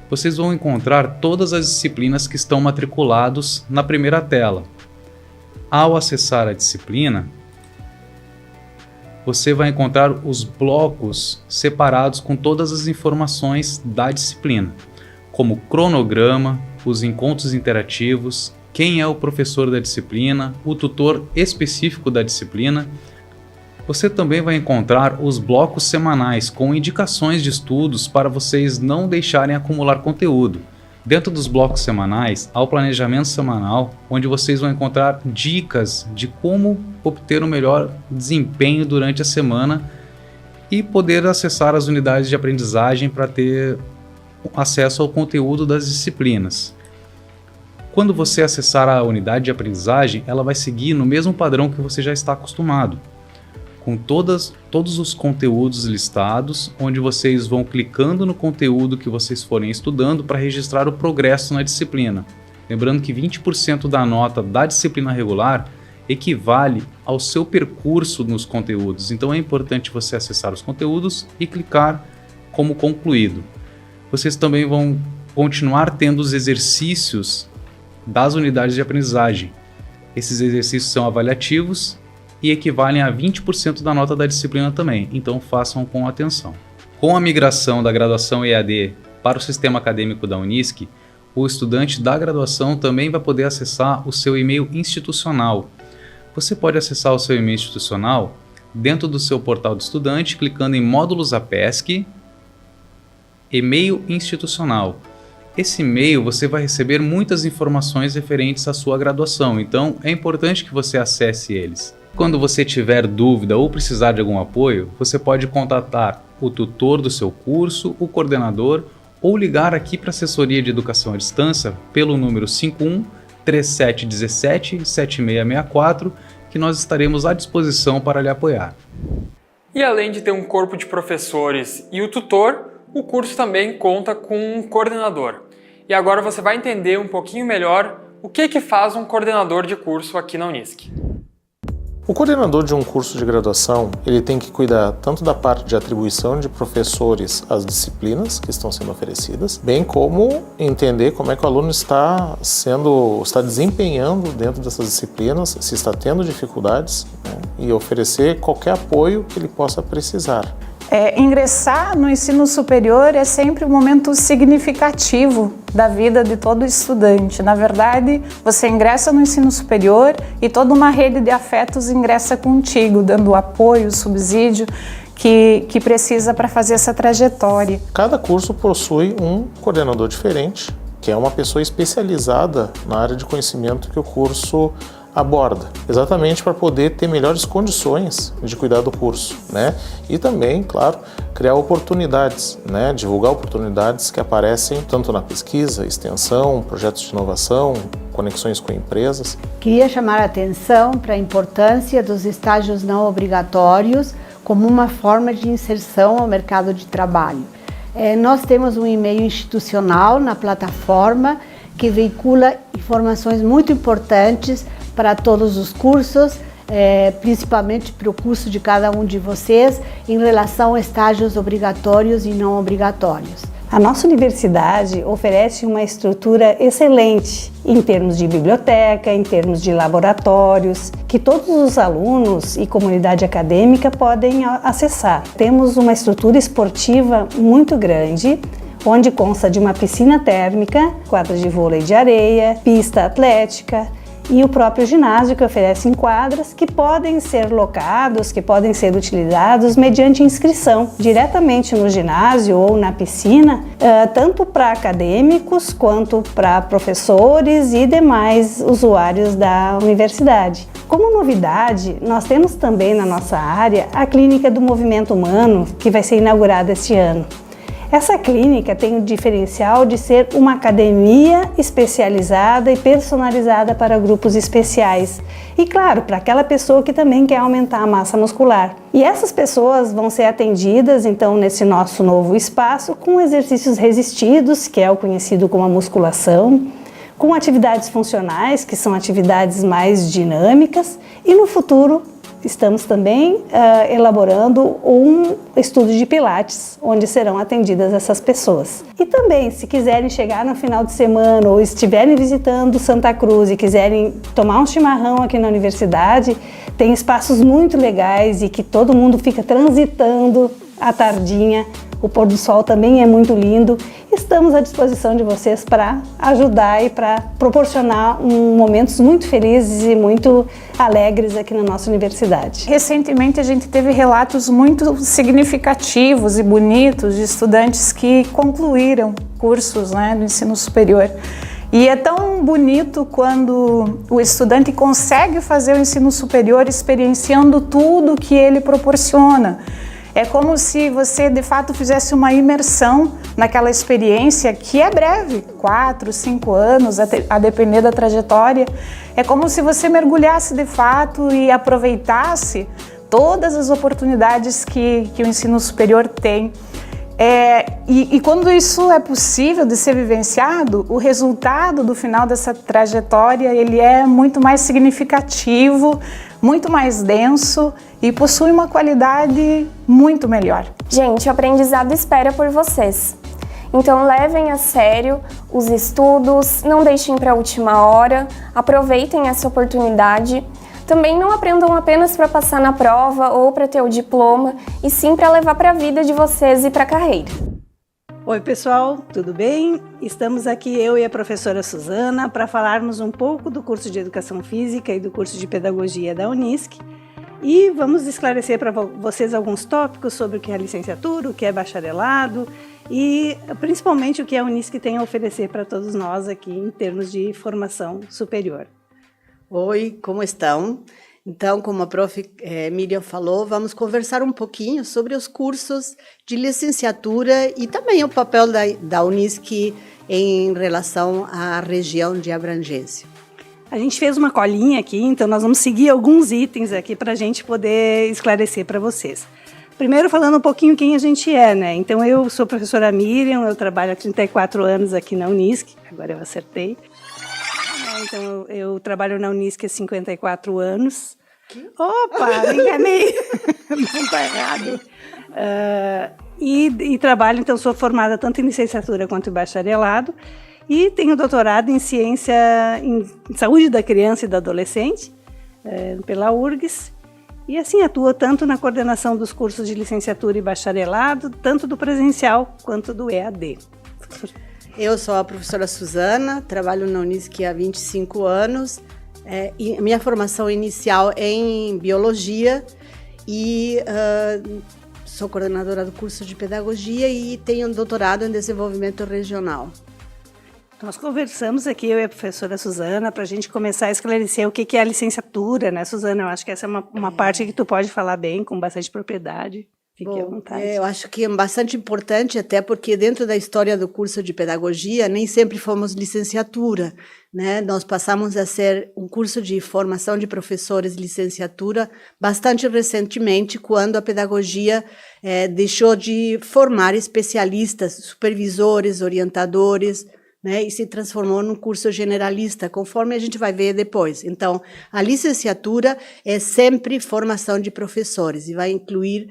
Vocês vão encontrar todas as disciplinas que estão matriculados na primeira tela. Ao acessar a disciplina, você vai encontrar os blocos separados com todas as informações da disciplina, como cronograma, os encontros interativos, quem é o professor da disciplina, o tutor específico da disciplina. Você também vai encontrar os blocos semanais com indicações de estudos para vocês não deixarem acumular conteúdo. Dentro dos blocos semanais, há o planejamento semanal, onde vocês vão encontrar dicas de como obter o melhor desempenho durante a semana e poder acessar as unidades de aprendizagem para ter acesso ao conteúdo das disciplinas. Quando você acessar a unidade de aprendizagem, ela vai seguir no mesmo padrão que você já está acostumado, com todos os conteúdos listados, onde vocês vão clicando no conteúdo que vocês forem estudando para registrar o progresso na disciplina. Lembrando que 20% da nota da disciplina regular equivale ao seu percurso nos conteúdos. Então é importante você acessar os conteúdos e clicar como concluído. Vocês também vão continuar tendo os exercícios das unidades de aprendizagem. Esses exercícios são avaliativos e equivalem a 20% da nota da disciplina também, então façam com atenção. Com a migração da graduação EAD para o sistema acadêmico da Unisc, o estudante da graduação também vai poder acessar o seu e-mail institucional. Você pode acessar o seu e-mail institucional dentro do seu portal do estudante, clicando em Módulos APESC, e-mail institucional. Esse e-mail você vai receber muitas informações referentes à sua graduação, então é importante que você acesse eles. Quando você tiver dúvida ou precisar de algum apoio, você pode contatar o tutor do seu curso, o coordenador, ou ligar aqui para a Assessoria de Educação à Distância pelo número 51 3717 7664, que nós estaremos à disposição para lhe apoiar. E além de ter um corpo de professores e o tutor, o curso também conta com um coordenador. E agora você vai entender um pouquinho melhor o que faz um coordenador de curso aqui na Unisc. O coordenador de um curso de graduação, ele tem que cuidar tanto da parte de atribuição de professores às disciplinas que estão sendo oferecidas, bem como entender como é que o aluno está desempenhando dentro dessas disciplinas, se está tendo dificuldades, né, e oferecer qualquer apoio que ele possa precisar. Ingressar no ensino superior é sempre um momento significativo da vida de todo estudante. Na verdade, você ingressa no ensino superior e toda uma rede de afetos ingressa contigo, dando apoio, subsídio que precisa para fazer essa trajetória. Cada curso possui um coordenador diferente, que é uma pessoa especializada na área de conhecimento que o curso aborda, exatamente para poder ter melhores condições de cuidar do curso, né? E também, claro, criar oportunidades, né? Divulgar oportunidades que aparecem tanto na pesquisa, extensão, projetos de inovação, conexões com empresas. Queria chamar a atenção para a importância dos estágios não obrigatórios como uma forma de inserção ao mercado de trabalho. Nós temos um e-mail institucional na plataforma que veicula informações muito importantes para todos os cursos, principalmente para o curso de cada um de vocês, em relação a estágios obrigatórios e não obrigatórios. A nossa universidade oferece uma estrutura excelente em termos de biblioteca, em termos de laboratórios, que todos os alunos e comunidade acadêmica podem acessar. Temos uma estrutura esportiva muito grande, onde consta de uma piscina térmica, quadras de vôlei de areia, pista atlética, e o próprio ginásio, que oferece quadras que podem ser locados, que podem ser utilizados mediante inscrição diretamente no ginásio ou na piscina, tanto para acadêmicos quanto para professores e demais usuários da universidade. Como novidade, nós temos também na nossa área a Clínica do Movimento Humano, que vai ser inaugurada este ano. Essa clínica tem o diferencial de ser uma academia especializada e personalizada para grupos especiais. E claro, para aquela pessoa que também quer aumentar a massa muscular. E essas pessoas vão ser atendidas, então, nesse nosso novo espaço, com exercícios resistidos, que é o conhecido como a musculação, com atividades funcionais, que são atividades mais dinâmicas, e no futuro, estamos também elaborando um estudo de pilates, onde serão atendidas essas pessoas. E também, se quiserem chegar no final de semana ou estiverem visitando Santa Cruz e quiserem tomar um chimarrão aqui na universidade, tem espaços muito legais e que todo mundo fica transitando à tardinha. O pôr do sol também é muito lindo. Estamos à disposição de vocês para ajudar e para proporcionar momentos muito felizes e muito alegres aqui na nossa universidade. Recentemente a gente teve relatos muito significativos e bonitos de estudantes que concluíram cursos, né, do ensino superior. E é tão bonito quando o estudante consegue fazer o ensino superior experienciando tudo que ele proporciona. É como se você, de fato, fizesse uma imersão naquela experiência que é breve, 4, 5 anos, a depender da trajetória. É como se você mergulhasse, de fato, e aproveitasse todas as oportunidades que o ensino superior tem. E quando isso é possível de ser vivenciado, o resultado do final dessa trajetória ele é muito mais significativo, muito mais denso e possui uma qualidade muito melhor. Gente, o aprendizado espera por vocês. Então levem a sério os estudos, não deixem para a última hora, aproveitem essa oportunidade. Também não aprendam apenas para passar na prova ou para ter o diploma, e sim para levar para a vida de vocês e para a carreira. Oi pessoal, tudo bem? Estamos aqui eu e a professora Suzana para falarmos um pouco do curso de Educação Física e do curso de Pedagogia da Unisc. E vamos esclarecer para vocês alguns tópicos sobre o que é licenciatura, o que é bacharelado e principalmente o que a Unisc tem a oferecer para todos nós aqui em termos de formação superior. Oi, como estão? Então, como a prof. Miriam falou, vamos conversar um pouquinho sobre os cursos de licenciatura e também o papel da Unisc em relação à região de abrangência. A gente fez uma colinha aqui, então nós vamos seguir alguns itens aqui para a gente poder esclarecer para vocês. Primeiro, falando um pouquinho quem a gente é, né? Então, eu sou a professora Miriam, eu trabalho há 34 anos aqui na Unisc, agora eu acertei. Então, eu trabalho na Unisc há 54 anos. Opa, me enganei! Não está errado. E trabalho, então, sou formada tanto em licenciatura quanto em bacharelado. E tenho doutorado em ciência em saúde da criança e do adolescente, pela URGS. E assim, atuo tanto na coordenação dos cursos de licenciatura e bacharelado, tanto do presencial quanto do EAD. Eu sou a professora Suzana, trabalho na Unisc há 25 anos. E minha formação inicial é em biologia e sou coordenadora do curso de pedagogia e tenho um doutorado em desenvolvimento regional. Nós conversamos aqui, eu e a professora Suzana, para a gente começar a esclarecer o que é a licenciatura, né, Suzana? Eu acho que essa é uma parte que tu pode falar bem, com bastante propriedade. Fique à vontade. Eu acho que é bastante importante, até porque dentro da história do curso de pedagogia, nem sempre fomos licenciatura, né? Nós passamos a ser um curso de formação de professores de licenciatura bastante recentemente, quando a pedagogia deixou de formar especialistas, supervisores, orientadores, né, e se transformou num curso generalista, conforme a gente vai ver depois. Então, a licenciatura é sempre formação de professores e vai incluir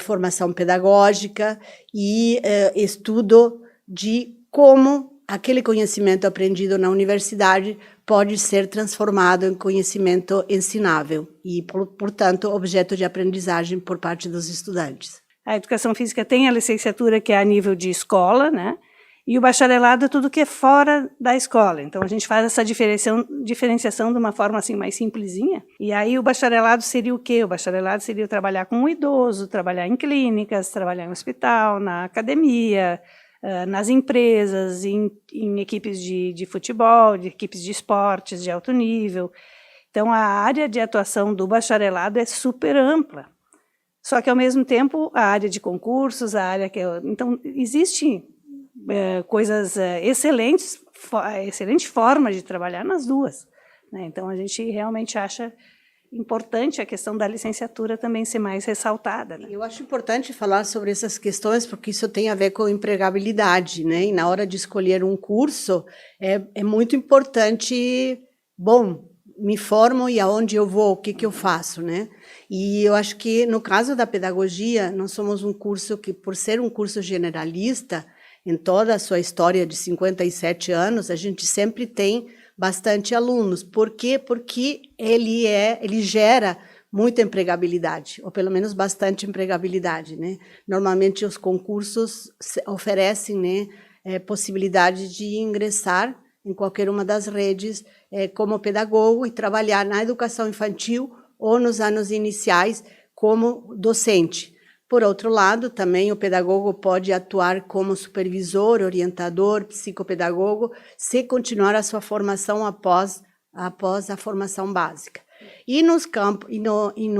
formação pedagógica e estudo de como aquele conhecimento aprendido na universidade pode ser transformado em conhecimento ensinável e, portanto, objeto de aprendizagem por parte dos estudantes. A educação física tem a licenciatura que é a nível de escola, né? E o bacharelado é tudo que é fora da escola. Então, a gente faz essa diferenciação de uma forma assim mais simplesinha. E aí, o bacharelado seria o quê? O bacharelado seria trabalhar com o idoso, trabalhar em clínicas, trabalhar em hospital, na academia, nas empresas, em equipes de futebol, de equipes de esportes de alto nível. Então, a área de atuação do bacharelado é super ampla. Só que, ao mesmo tempo, a área de concursos, a área que... Então, existe... coisas excelentes, excelente forma de trabalhar nas duas, né? Então, a gente realmente acha importante a questão da licenciatura também ser mais ressaltada, né? Eu acho importante falar sobre essas questões, porque isso tem a ver com empregabilidade, né? E na hora de escolher um curso, é muito importante, bom, me formo e aonde eu vou, o que eu faço, né? E eu acho que, no caso da pedagogia, nós somos um curso que, por ser um curso generalista, em toda a sua história de 57 anos, a gente sempre tem bastante alunos. Por quê? Porque ele gera muita empregabilidade, ou pelo menos bastante empregabilidade, né? Normalmente os concursos oferecem, né, possibilidade de ingressar em qualquer uma das redes como pedagogo e trabalhar na educação infantil ou nos anos iniciais como docente. Por outro lado, também o pedagogo pode atuar como supervisor, orientador, psicopedagogo, se continuar a sua formação após a formação básica. E no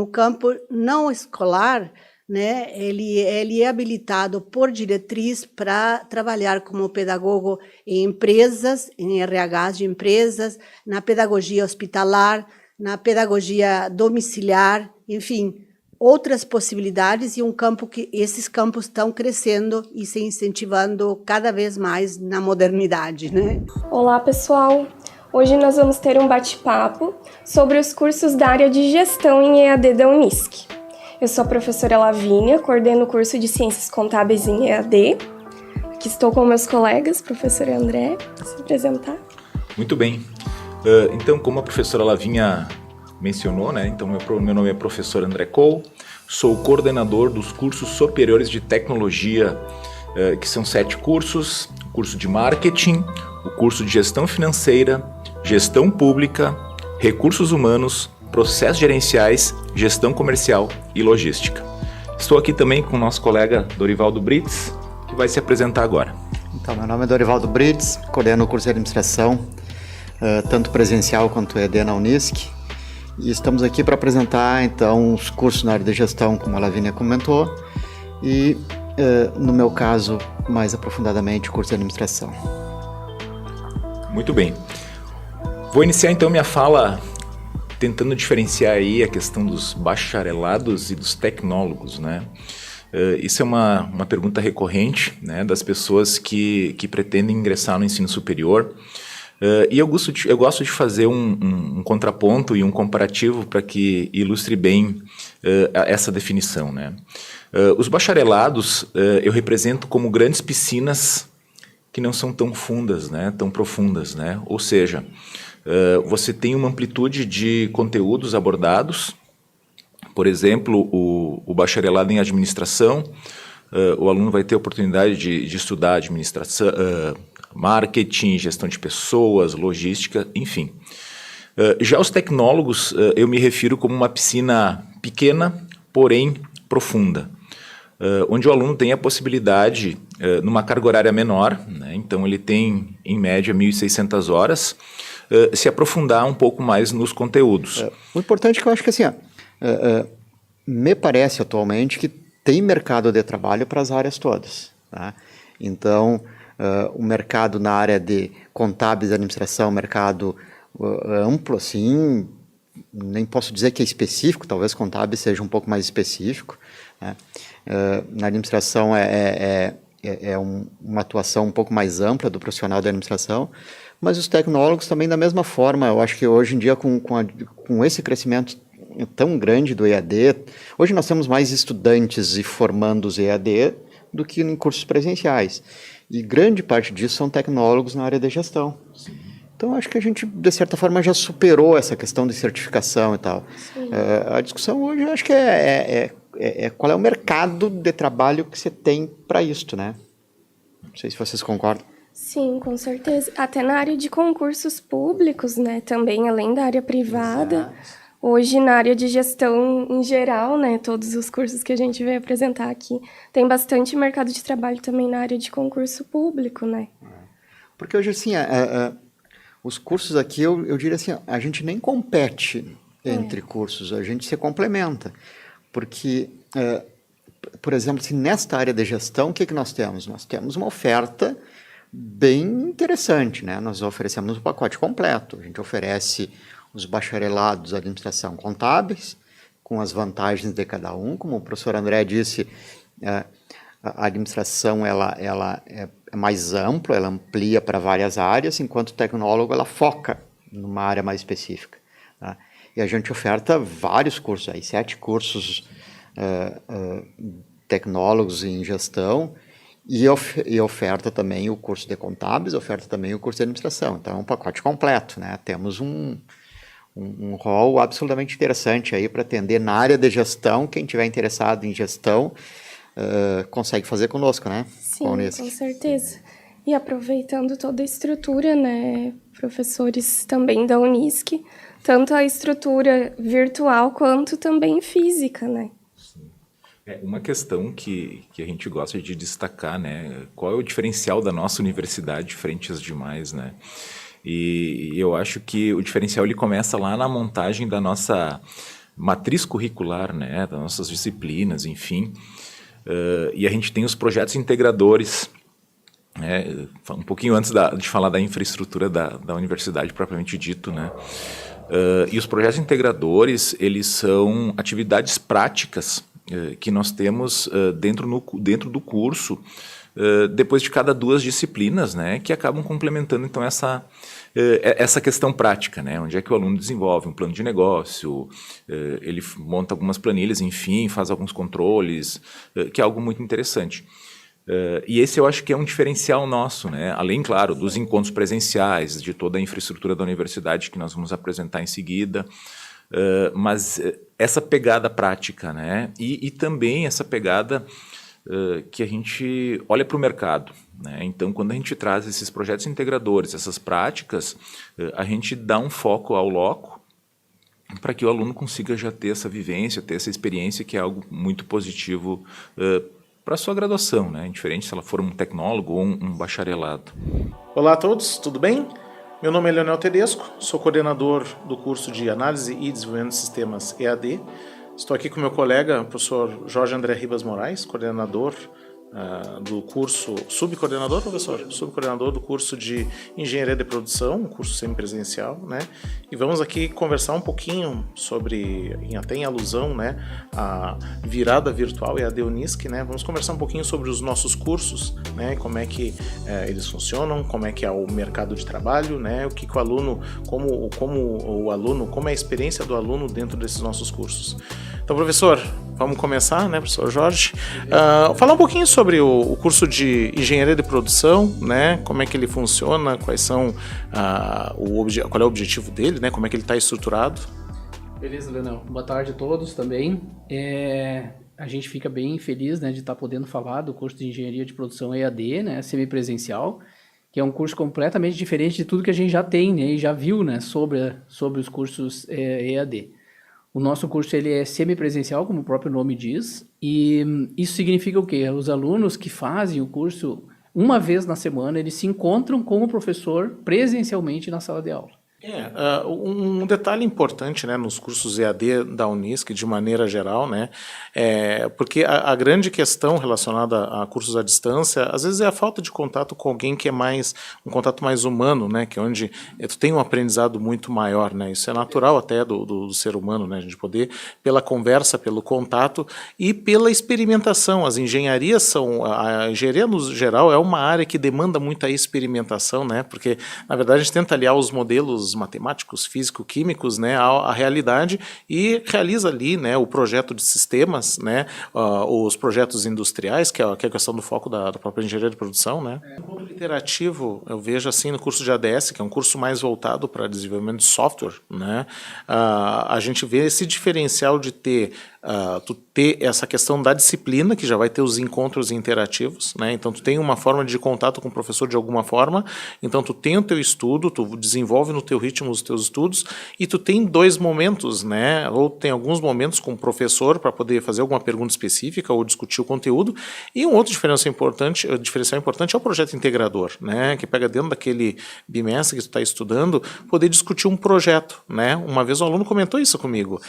campo não escolar, né, ele é habilitado por diretriz para trabalhar como pedagogo em empresas, em RHs de empresas, na pedagogia hospitalar, na pedagogia domiciliar, enfim, outras possibilidades e um campo que esses campos estão crescendo e se incentivando cada vez mais na modernidade, né? Olá, pessoal! Hoje nós vamos ter um bate-papo sobre os cursos da área de gestão em EAD da Unisc. Eu sou a professora Lavínia, coordeno o curso de Ciências Contábeis em EAD. Aqui estou com meus colegas, professor André, se apresentar. Muito bem. Então, como a professora Lavínia mencionou, né? Então, meu nome é professor André Cole, sou coordenador dos cursos superiores de tecnologia, que são 7 cursos: o curso de marketing, o curso de gestão financeira, gestão pública, recursos humanos, processos gerenciais, gestão comercial e logística. Estou aqui também com o nosso colega Dorivaldo Brits, que vai se apresentar agora. Então, meu nome é Dorivaldo Brits, coordeno o curso de administração, tanto presencial quanto EAD na Unisc. E estamos aqui para apresentar, então, os cursos na área de gestão, como a Lavínia comentou, e, no meu caso, mais aprofundadamente, o curso de administração. Muito bem. Vou iniciar, então, minha fala tentando diferenciar aí a questão dos bacharelados e dos tecnólogos, né? Isso é uma pergunta recorrente, né, das pessoas que pretendem ingressar no ensino superior. E eu gosto de fazer um contraponto e um comparativo para que ilustre bem essa definição, né? Os bacharelados eu represento como grandes piscinas que não são tão fundas, né, tão profundas, né? Ou seja, você tem uma amplitude de conteúdos abordados. Por exemplo, o bacharelado em administração, o aluno vai ter a oportunidade de estudar administração, marketing, gestão de pessoas, logística, enfim. Já os tecnólogos, eu me refiro como uma piscina pequena, porém profunda, onde o aluno tem a possibilidade, numa carga horária menor, né, então ele tem, em média, 1.600 horas, se aprofundar um pouco mais nos conteúdos. O importante é que eu acho que assim, me parece atualmente que tem mercado de trabalho para as áreas todas, tá? Então, o mercado na área de contábeis e administração, mercado amplo, assim, nem posso dizer que é específico, talvez contábeis seja um pouco mais específico, né? Na administração uma atuação um pouco mais ampla do profissional da administração, mas os tecnólogos também da mesma forma. Eu acho que hoje em dia, com esse crescimento tão grande do EAD, hoje nós temos mais estudantes e formandos EAD do que em cursos presenciais. E grande parte disso são tecnólogos na área de gestão. Sim. Então, acho que a gente, de certa forma, já superou essa questão de certificação e tal. A discussão hoje, eu acho que qual é o mercado de trabalho que você tem para isto, né? Não sei se vocês concordam. Sim, com certeza. Até na área de concursos públicos, né? Também, além da área privada. Exato. Hoje, na área de gestão em geral, né, todos os cursos que a gente veio apresentar aqui, tem bastante mercado de trabalho também na área de concurso público, né? Porque hoje, assim, os cursos aqui, eu diria assim, a gente nem compete entre cursos, a gente se complementa. Porque, por exemplo, assim, nesta área de gestão, o que nós temos? Nós temos uma oferta bem interessante, né? Nós oferecemos um pacote completo, a gente oferece os bacharelados de administração contábeis, com as vantagens de cada um. Como o professor André disse, a administração ela é mais ampla, ela amplia para várias áreas, enquanto o tecnólogo ela foca numa área mais específica, tá? E a gente oferta vários cursos, aí 7 cursos tecnólogos em gestão, e oferta também o curso de contábeis, oferta também o curso de administração. Então é um pacote completo, né? Temos um rol absolutamente interessante aí para atender na área de gestão. Quem tiver interessado em gestão consegue fazer conosco, né? Sim, com certeza. E aproveitando toda a estrutura, né, professores também da Unisc, tanto a estrutura virtual quanto também física, né? Uma questão que a gente gosta de destacar, né? Qual é o diferencial da nossa universidade frente às demais, né? E eu acho que o diferencial ele começa lá na montagem da nossa matriz curricular, né? Das nossas disciplinas, enfim. E a gente tem os projetos integradores, né? Um pouquinho antes de falar da infraestrutura da universidade propriamente dito, né? E os projetos integradores, eles são atividades práticas que nós temos dentro do curso, depois de cada 2 disciplinas, né, que acabam complementando então essa questão prática, né, onde é que o aluno desenvolve um plano de negócio, ele monta algumas planilhas, enfim, faz alguns controles, que é algo muito interessante. E esse eu acho que é um diferencial nosso, né, além, claro, dos encontros presenciais, de toda a infraestrutura da universidade que nós vamos apresentar em seguida, mas essa pegada prática, né, e também essa pegada que a gente olha para o mercado, né? Então, quando a gente traz esses projetos integradores, essas práticas, a gente dá um foco ao loco para que o aluno consiga já ter essa vivência, ter essa experiência, que é algo muito positivo para a sua graduação, né? Indiferente se ela for um tecnólogo ou um bacharelado. Olá a todos, tudo bem? Meu nome é Leonel Tedesco, sou coordenador do curso de Análise e Desenvolvimento de Sistemas EAD. Estou aqui com meu colega, o professor Jorge André Ribas Moraes, coordenador do curso, subcoordenador, professor? Subcoordenador do curso de Engenharia de Produção, um curso semipresencial, né? E vamos aqui conversar um pouquinho sobre, até em alusão, né, a virada virtual e a Unisc, né? Vamos conversar um pouquinho sobre os nossos cursos, né? Como é que eles funcionam, como é que é o mercado de trabalho, né? O que o aluno, como é a experiência do aluno dentro desses nossos cursos. Então, professor, vamos começar, né, professor Jorge? Falar um pouquinho sobre o curso de Engenharia de Produção, né? Como é que ele funciona, quais são, qual é o objetivo dele, né? Como é que ele está estruturado? Beleza, Leonel. Boa tarde a todos também. A gente fica bem feliz, né, de estar podendo falar do curso de Engenharia de Produção EAD, né, semipresencial, que é um curso completamente diferente de tudo que a gente já tem, né, e já viu, né, sobre os cursos EAD. O nosso curso ele é semipresencial, como o próprio nome diz, e isso significa o quê? Os alunos que fazem o curso, uma vez na semana, eles se encontram com o professor presencialmente na sala de aula. Um detalhe importante, né, nos cursos EAD da Unisc, de maneira geral, né, porque a grande questão relacionada a cursos à distância, às vezes é a falta de contato com alguém que é um contato mais humano, né, que é onde tu tem um aprendizado muito maior, né, isso é natural até do ser humano, né, a gente poder, pela conversa, pelo contato e pela experimentação. A engenharia no geral é uma área que demanda muita experimentação, né, porque na verdade a gente tenta aliar os modelos matemáticos, físico-químicos, né, à realidade e realiza ali, né, o projeto de sistemas, né, os projetos industriais, que é a questão do foco da própria engenharia de produção, né. Um ponto interativo, eu vejo assim no curso de ADS, que é um curso mais voltado para desenvolvimento de software, né, a gente vê esse diferencial de ter essa questão da disciplina, que já vai ter os encontros interativos, né? Então tu tem uma forma de contato com o professor de alguma forma, então tu tem o teu estudo, tu desenvolve no teu ritmo os teus estudos, e tu tem 2 momentos, né? Ou tem alguns momentos com o professor para poder fazer alguma pergunta específica ou discutir o conteúdo, e um outro diferencial importante é o projeto integrador, né? Que pega dentro daquele bimestre que tu está estudando, poder discutir um projeto, né? Uma vez um aluno comentou isso comigo,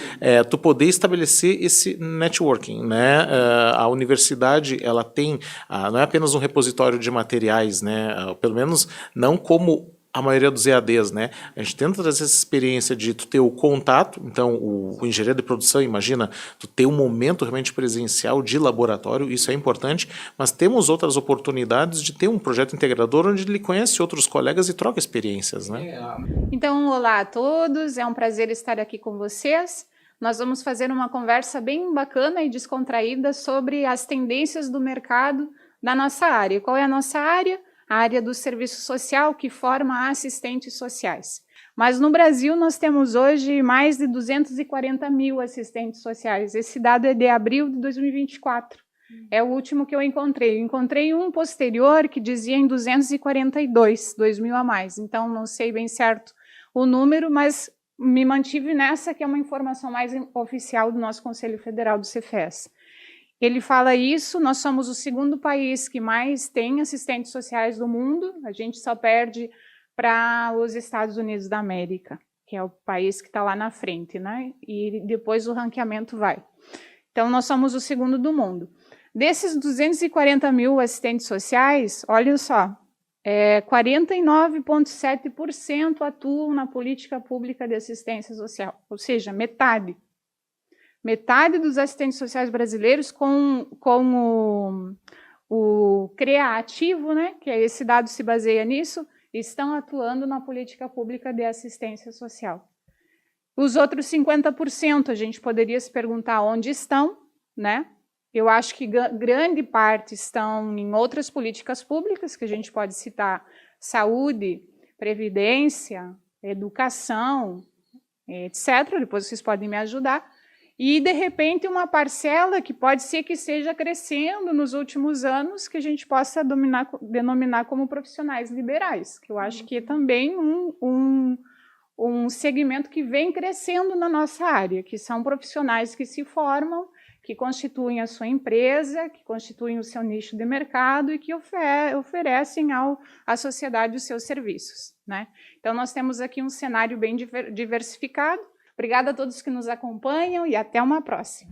tu poder estabelecer esse networking, né? A universidade, ela tem, não é apenas um repositório de materiais, né? Pelo menos não como a maioria dos EADs, né? A gente tenta trazer essa experiência de tu ter o contato, então o engenheiro de produção, imagina, tu ter um momento realmente presencial de laboratório, isso é importante, mas temos outras oportunidades de ter um projeto integrador onde ele conhece outros colegas e troca experiências, né? Então, olá a todos, é um prazer estar aqui com vocês. Nós vamos fazer uma conversa bem bacana e descontraída sobre as tendências do mercado da nossa área. Qual é a nossa área? A área do serviço social, que forma assistentes sociais. Mas no Brasil nós temos hoje mais de 240 mil assistentes sociais. Esse dado é de abril de 2024. É o último que eu encontrei. Eu encontrei um posterior que dizia em 242, 2 mil a mais. Então não sei bem certo o número, mas me mantive nessa, que é uma informação mais oficial do nosso Conselho Federal do Cefes. Ele fala isso, nós somos o 2º país que mais tem assistentes sociais do mundo, a gente só perde para os Estados Unidos da América, que é o país que está lá na frente, né? E depois o ranqueamento vai. Então, nós somos o 2º do mundo. Desses 240 mil assistentes sociais, olha só, 49,7% atuam na política pública de assistência social, ou seja, metade. Metade dos assistentes sociais brasileiros com o CREA ativo, né, que esse dado se baseia nisso, estão atuando na política pública de assistência social. Os outros 50%, a gente poderia se perguntar onde estão, né? Eu acho que grande parte estão em outras políticas públicas, que a gente pode citar saúde, previdência, educação, etc. Depois vocês podem me ajudar. E, de repente, uma parcela que pode ser que esteja crescendo nos últimos anos, que a gente possa denominar como profissionais liberais, que eu acho que é também um segmento que vem crescendo na nossa área, que são profissionais que se formam, que constituem a sua empresa, que constituem o seu nicho de mercado e que oferecem à sociedade os seus serviços, né? Então, nós temos aqui um cenário bem diversificado. Obrigada a todos que nos acompanham e até uma próxima.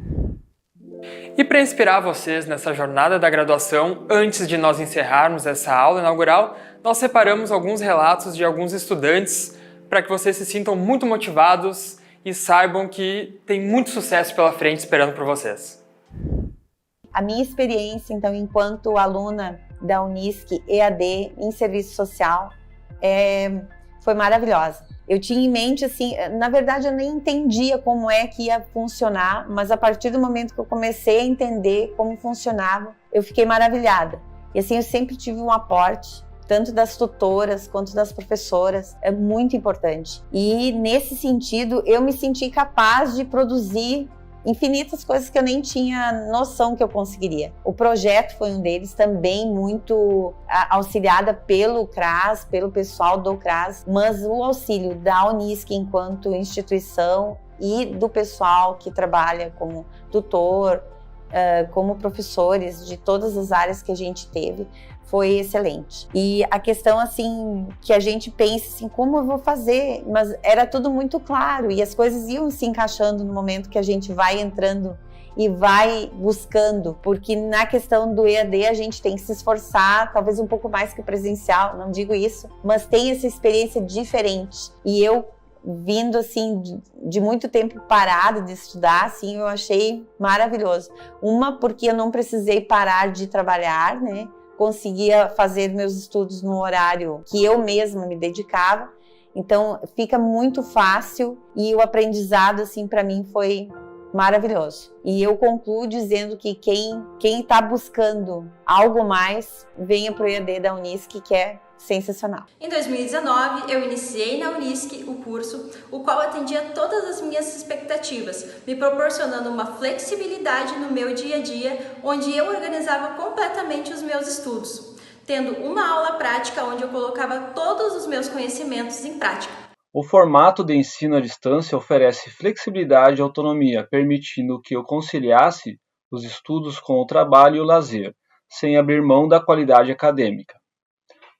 E para inspirar vocês nessa jornada da graduação, antes de nós encerrarmos essa aula inaugural, nós separamos alguns relatos de alguns estudantes para que vocês se sintam muito motivados e saibam que tem muito sucesso pela frente esperando por vocês. A minha experiência, então, enquanto aluna da Unisc EAD em serviço social, foi maravilhosa. Eu tinha em mente, assim, na verdade eu nem entendia como é que ia funcionar, mas a partir do momento que eu comecei a entender como funcionava, eu fiquei maravilhada. E assim, eu sempre tive um aporte, tanto das tutoras quanto das professoras, é muito importante. E nesse sentido, eu me senti capaz de produzir infinitas coisas que eu nem tinha noção que eu conseguiria. O projeto foi um deles, também muito auxiliada pelo CRAS, pelo pessoal do CRAS, mas o auxílio da Unisc enquanto instituição e do pessoal que trabalha como tutor, como professores de todas as áreas que a gente teve, foi excelente. E a questão, assim, que a gente pensa, assim, como eu vou fazer? Mas era tudo muito claro e as coisas iam se encaixando no momento que a gente vai entrando e vai buscando, porque na questão do EAD a gente tem que se esforçar, talvez um pouco mais que o presencial, não digo isso, mas tem essa experiência diferente. E eu, vindo, assim, de muito tempo parado de estudar, assim, eu achei maravilhoso. Uma, porque eu não precisei parar de trabalhar, né? Conseguia fazer meus estudos no horário que eu mesma me dedicava, então fica muito fácil e o aprendizado, assim, para mim foi maravilhoso. E eu concluo dizendo que quem está buscando algo mais, venha para o EAD da Unisc, que é sensacional. Em 2019, eu iniciei na Unisc o curso, o qual atendia todas as minhas expectativas, me proporcionando uma flexibilidade no meu dia a dia, onde eu organizava completamente os meus estudos, tendo uma aula prática onde eu colocava todos os meus conhecimentos em prática. O formato de ensino à distância oferece flexibilidade e autonomia, permitindo que eu conciliasse os estudos com o trabalho e o lazer, sem abrir mão da qualidade acadêmica,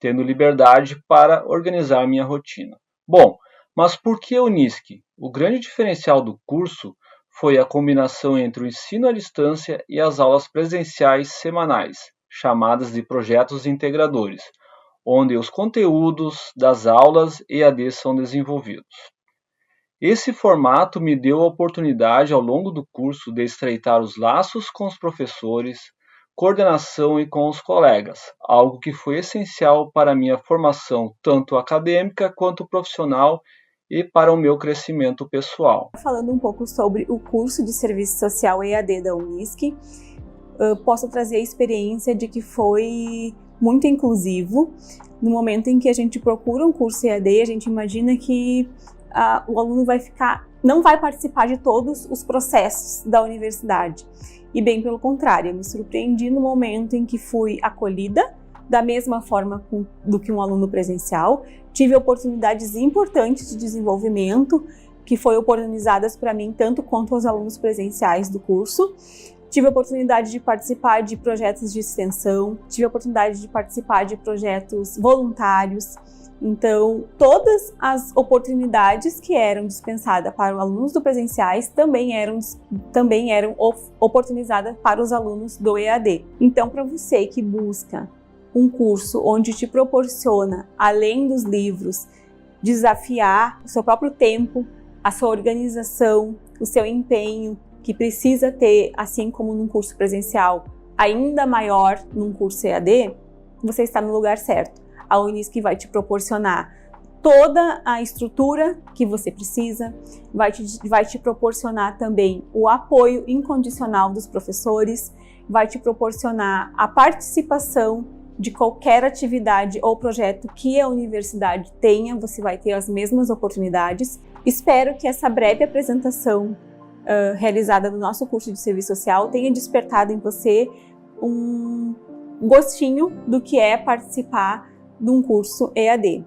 tendo liberdade para organizar minha rotina. Bom, mas por que a Unisc? O grande diferencial do curso foi a combinação entre o ensino à distância e as aulas presenciais semanais, chamadas de projetos integradores, onde os conteúdos das aulas EAD são desenvolvidos. Esse formato me deu a oportunidade, ao longo do curso, de estreitar os laços com os professores, coordenação e com os colegas, algo que foi essencial para a minha formação, tanto acadêmica quanto profissional, e para o meu crescimento pessoal. Falando um pouco sobre o curso de Serviço Social EAD da Unisc, posso trazer a experiência de que foi muito inclusivo. No momento em que a gente procura um curso EAD, a gente imagina que o aluno não vai participar de todos os processos da universidade. E bem pelo contrário, eu me surpreendi no momento em que fui acolhida da mesma forma do que um aluno presencial. Tive oportunidades importantes de desenvolvimento que foram oportunizadas para mim tanto quanto aos alunos presenciais do curso. Tive a oportunidade de participar de projetos de extensão, tive a oportunidade de participar de projetos voluntários. Então, todas as oportunidades que eram dispensadas para os alunos do presenciais também eram oportunizadas para os alunos do EAD. Então, para você que busca um curso onde te proporciona, além dos livros, desafiar o seu próprio tempo, a sua organização, o seu empenho, que precisa ter, assim como num curso presencial, ainda maior num curso EAD, você está no lugar certo. A Unisc vai te proporcionar toda a estrutura que você precisa, vai te proporcionar também o apoio incondicional dos professores, vai te proporcionar a participação de qualquer atividade ou projeto que a universidade tenha, você vai ter as mesmas oportunidades. Espero que essa breve apresentação realizada no nosso curso de serviço social tenha despertado em você um gostinho do que é participar de um curso EAD,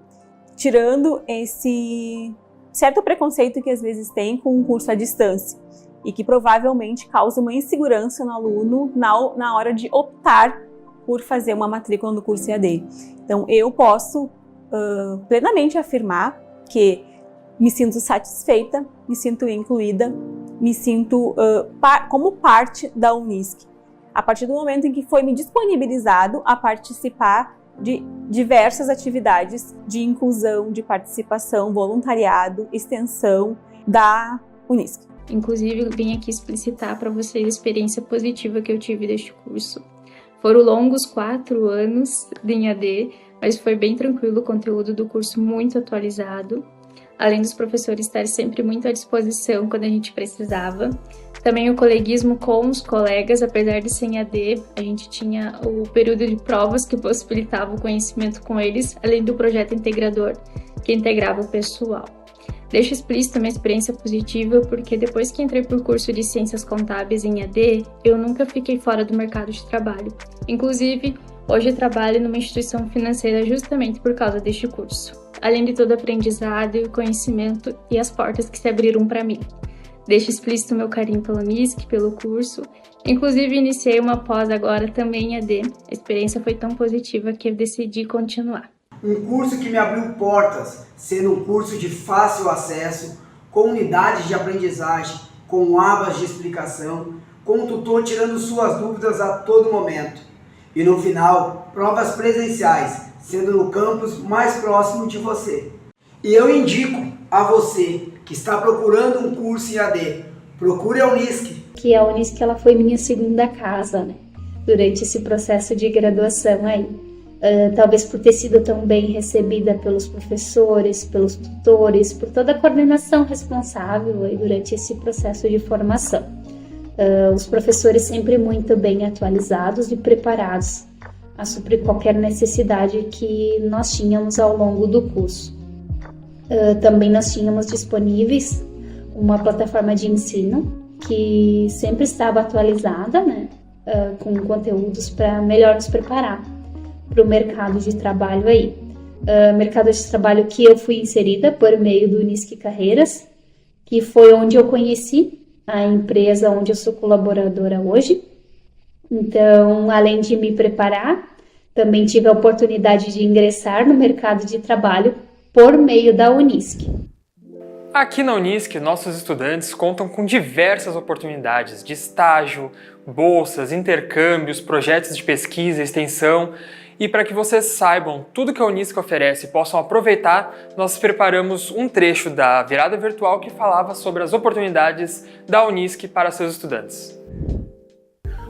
tirando esse certo preconceito que às vezes tem com um curso à distância e que provavelmente causa uma insegurança no aluno na hora de optar por fazer uma matrícula no curso EAD. Então, eu posso plenamente afirmar que me sinto satisfeita, me sinto incluída, me sinto como parte da Unisc. A partir do momento em que foi me disponibilizado a participar de diversas atividades de inclusão, de participação, voluntariado, extensão da Unisc. Inclusive, vim aqui explicitar para vocês a experiência positiva que eu tive deste curso. Foram longos 4 anos em EAD, mas foi bem tranquilo, o conteúdo do curso muito atualizado, além dos professores estarem sempre muito à disposição quando a gente precisava. Também o coleguismo com os colegas, apesar de ser em EAD, a gente tinha o período de provas que possibilitava o conhecimento com eles, além do projeto integrador, que integrava o pessoal. Deixo explícito a minha experiência positiva, porque depois que entrei para o curso de Ciências Contábeis em EAD, eu nunca fiquei fora do mercado de trabalho. Inclusive, hoje eu trabalho numa instituição financeira justamente por causa deste curso, além de todo o aprendizado e o conhecimento e as portas que se abriram para mim. Deixo explícito o meu carinho pela Unisc, pelo curso. Inclusive, iniciei uma pós agora também em EAD. A experiência foi tão positiva que eu decidi continuar. Um curso que me abriu portas, sendo um curso de fácil acesso, com unidades de aprendizagem, com abas de explicação, com um tutor tirando suas dúvidas a todo momento. E no final, provas presenciais, sendo no campus mais próximo de você. E eu indico a você que está procurando um curso em EAD, procure a Unisc. Que a Unisc ela foi minha segunda casa, né? Durante esse processo de graduação aí. Talvez por ter sido tão bem recebida pelos professores, pelos tutores, por toda a coordenação responsável aí durante esse processo de formação. Os professores sempre muito bem atualizados e preparados a suprir qualquer necessidade que nós tínhamos ao longo do curso. Também nós tínhamos disponíveis uma plataforma de ensino que sempre estava atualizada, né, com conteúdos para melhor nos preparar para o mercado de trabalho aí. Mercado de trabalho que eu fui inserida por meio do Unisc Carreiras, que foi onde eu conheci a empresa onde eu sou colaboradora hoje. Então, além de me preparar, também tive a oportunidade de ingressar no mercado de trabalho por meio da Unisc. Aqui na Unisc, nossos estudantes contam com diversas oportunidades de estágio, bolsas, intercâmbios, projetos de pesquisa e extensão. E para que vocês saibam tudo que a Unisc oferece e possam aproveitar, nós preparamos um trecho da virada virtual que falava sobre as oportunidades da Unisc para seus estudantes.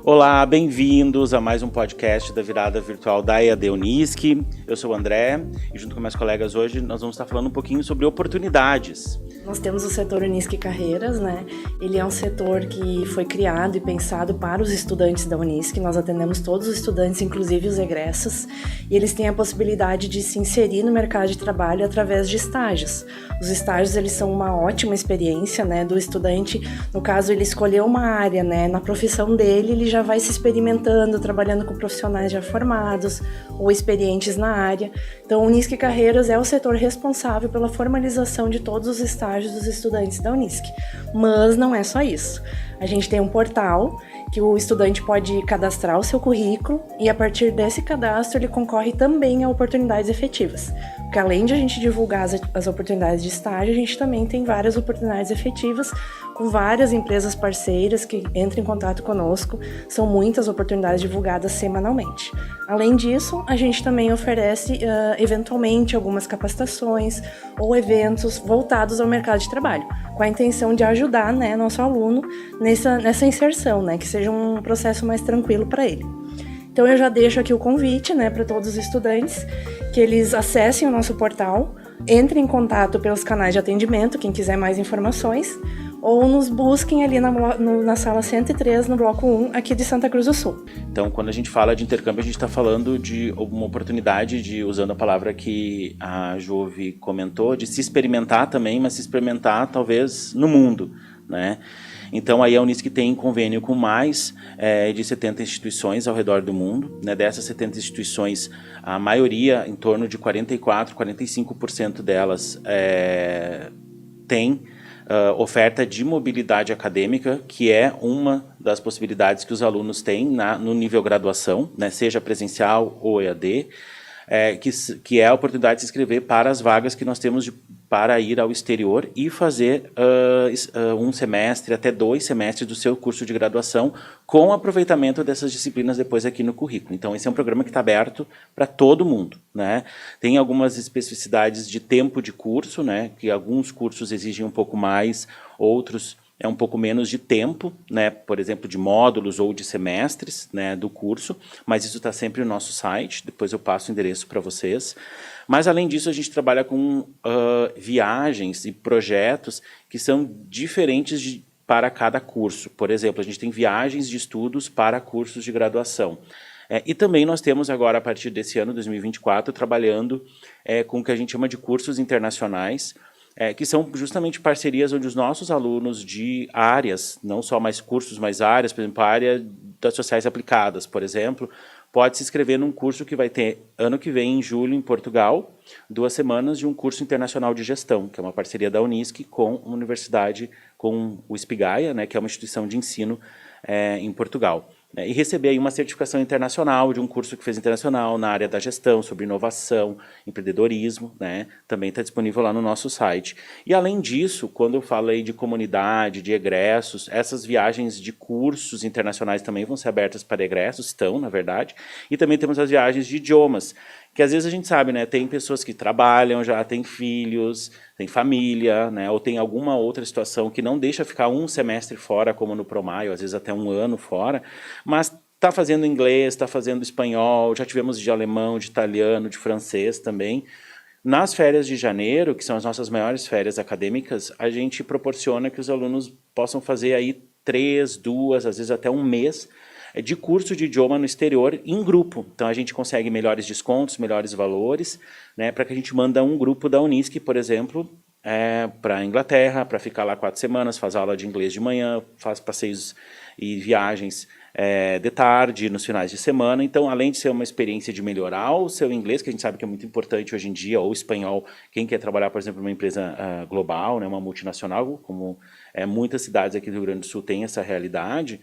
Olá, bem-vindos a mais um podcast da virada virtual da EAD Unisc. Eu sou o André e junto com meus colegas hoje nós vamos estar falando um pouquinho sobre oportunidades. Nós temos o setor Unisc Carreiras, né? Ele é um setor que foi criado e pensado para os estudantes da Unisc. Nós atendemos todos os estudantes, inclusive os egressos, e eles têm a possibilidade de se inserir no mercado de trabalho através de estágios. Os estágios, eles são uma ótima experiência, né, do estudante. No caso, ele escolheu uma área, né, na profissão dele, ele já vai se experimentando, trabalhando com profissionais já formados ou experientes na área. Então, o Unisc Carreiras é o setor responsável pela formalização de todos os estágios dos estudantes da Unisc. Mas não é só isso. A gente tem um portal que o estudante pode cadastrar o seu currículo e a partir desse cadastro ele concorre também a oportunidades efetivas. Porque além de a gente divulgar as oportunidades de estágio, a gente também tem várias oportunidades efetivas com várias empresas parceiras que entram em contato conosco. São muitas oportunidades divulgadas semanalmente. Além disso, a gente também oferece eventualmente algumas capacitações ou eventos voltados ao mercado de trabalho, com a intenção de ajudar, né, nosso aluno nessa inserção, né, que seja um processo mais tranquilo para ele. Então eu já deixo aqui o convite, né, para todos os estudantes que eles acessem o nosso portal, entrem em contato pelos canais de atendimento, quem quiser mais informações, ou nos busquem ali na sala 103, no bloco 1, aqui de Santa Cruz do Sul. Então, quando a gente fala de intercâmbio, a gente está falando de uma oportunidade de, usando a palavra que a Jove comentou, de se experimentar também, mas se experimentar talvez no mundo, né? Então, aí a Unisc tem convênio com mais de 70 instituições ao redor do mundo, né? Dessas 70 instituições, a maioria, em torno de 44, 45% delas tem oferta de mobilidade acadêmica, que é uma das possibilidades que os alunos têm no nível graduação, né, seja presencial ou EAD, que é a oportunidade de se inscrever para as vagas que nós temos para ir ao exterior e fazer um semestre, até 2 semestres do seu curso de graduação, com aproveitamento dessas disciplinas depois aqui no currículo. Então, esse é um programa que está aberto para todo mundo, né? Tem algumas especificidades de tempo de curso, né? Que alguns cursos exigem um pouco mais, outros é um pouco menos de tempo, né? Por exemplo, de módulos ou de semestres, né, do curso, mas isso está sempre no nosso site, depois eu passo o endereço para vocês. Mas, além disso, a gente trabalha com viagens e projetos que são diferentes para cada curso. Por exemplo, a gente tem viagens de estudos para cursos de graduação. E também nós temos agora, a partir desse ano, 2024, trabalhando com o que a gente chama de cursos internacionais, que são justamente parcerias onde os nossos alunos de áreas, não só mais cursos, mas áreas, por exemplo, a área das sociais aplicadas, por exemplo, pode se inscrever num curso que vai ter ano que vem, em julho, em Portugal, 2 semanas de um curso internacional de gestão, que é uma parceria da Unisc com uma universidade, com o Espigaia, né, que é uma instituição de ensino em Portugal. E receber aí uma certificação internacional de um curso que fez internacional na área da gestão, sobre inovação, empreendedorismo, né? Também está disponível lá no nosso site. E além disso, quando eu falo aí de comunidade, de egressos, essas viagens de cursos internacionais também vão ser abertas para egressos, estão, na verdade, e também temos as viagens de idiomas, que às vezes a gente sabe, né, tem pessoas que trabalham já, tem filhos, tem família, né, ou tem alguma outra situação que não deixa ficar um semestre fora, como no Promaio, às vezes até 1 ano fora, mas está fazendo inglês, está fazendo espanhol, já tivemos de alemão, de italiano, de francês também. Nas férias de janeiro, que são as nossas maiores férias acadêmicas, a gente proporciona que os alunos possam fazer aí 3, 2, às vezes até 1 mês, de curso de idioma no exterior em grupo. Então a gente consegue melhores descontos, melhores valores, né, para que a gente manda um grupo da Unisc, por exemplo, para a Inglaterra, para ficar lá 4 semanas, faz aula de inglês de manhã, faz passeios e viagens de tarde, nos finais de semana. Então, além de ser uma experiência de melhorar o seu inglês, que a gente sabe que é muito importante hoje em dia, ou espanhol, quem quer trabalhar, por exemplo, numa empresa global, né, uma multinacional, como muitas cidades aqui do Rio Grande do Sul têm essa realidade,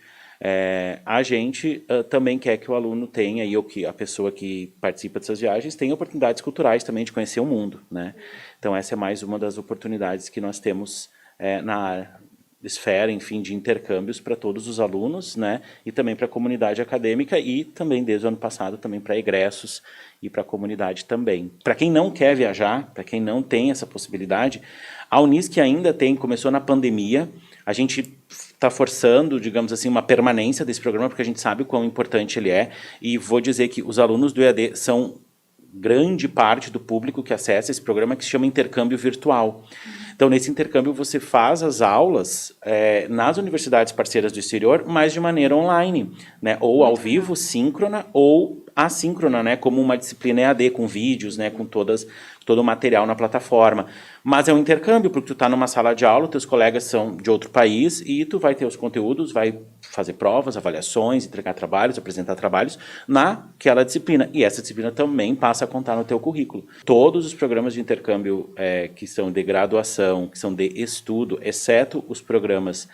a gente também quer que o aluno tenha, ou que a pessoa que participa dessas viagens tenha oportunidades culturais também de conhecer o mundo, né? Então essa é mais uma das oportunidades que nós temos na esfera, enfim, de intercâmbios para todos os alunos, né? E também para a comunidade acadêmica e também desde o ano passado também para egressos e para a comunidade também. Para quem não quer viajar, para quem não tem essa possibilidade, a Unisc ainda começou na pandemia. A gente está forçando, digamos assim, uma permanência desse programa, porque a gente sabe o quão importante ele é, e vou dizer que os alunos do EAD são grande parte do público que acessa esse programa, que se chama intercâmbio virtual. Então, nesse intercâmbio, você faz as aulas nas universidades parceiras do exterior, mas de maneira online, né? Ou ao vivo, síncrona, ou assíncrona, né? Como uma disciplina EAD, com vídeos, né? Com todo o material na plataforma. Mas é um intercâmbio, porque tu está numa sala de aula, teus colegas são de outro país, e tu vai ter os conteúdos, vai fazer provas, avaliações, entregar trabalhos, apresentar trabalhos naquela disciplina. E essa disciplina também passa a contar no teu currículo. Todos os programas de intercâmbio que são de graduação, que são de estudo, exceto os programas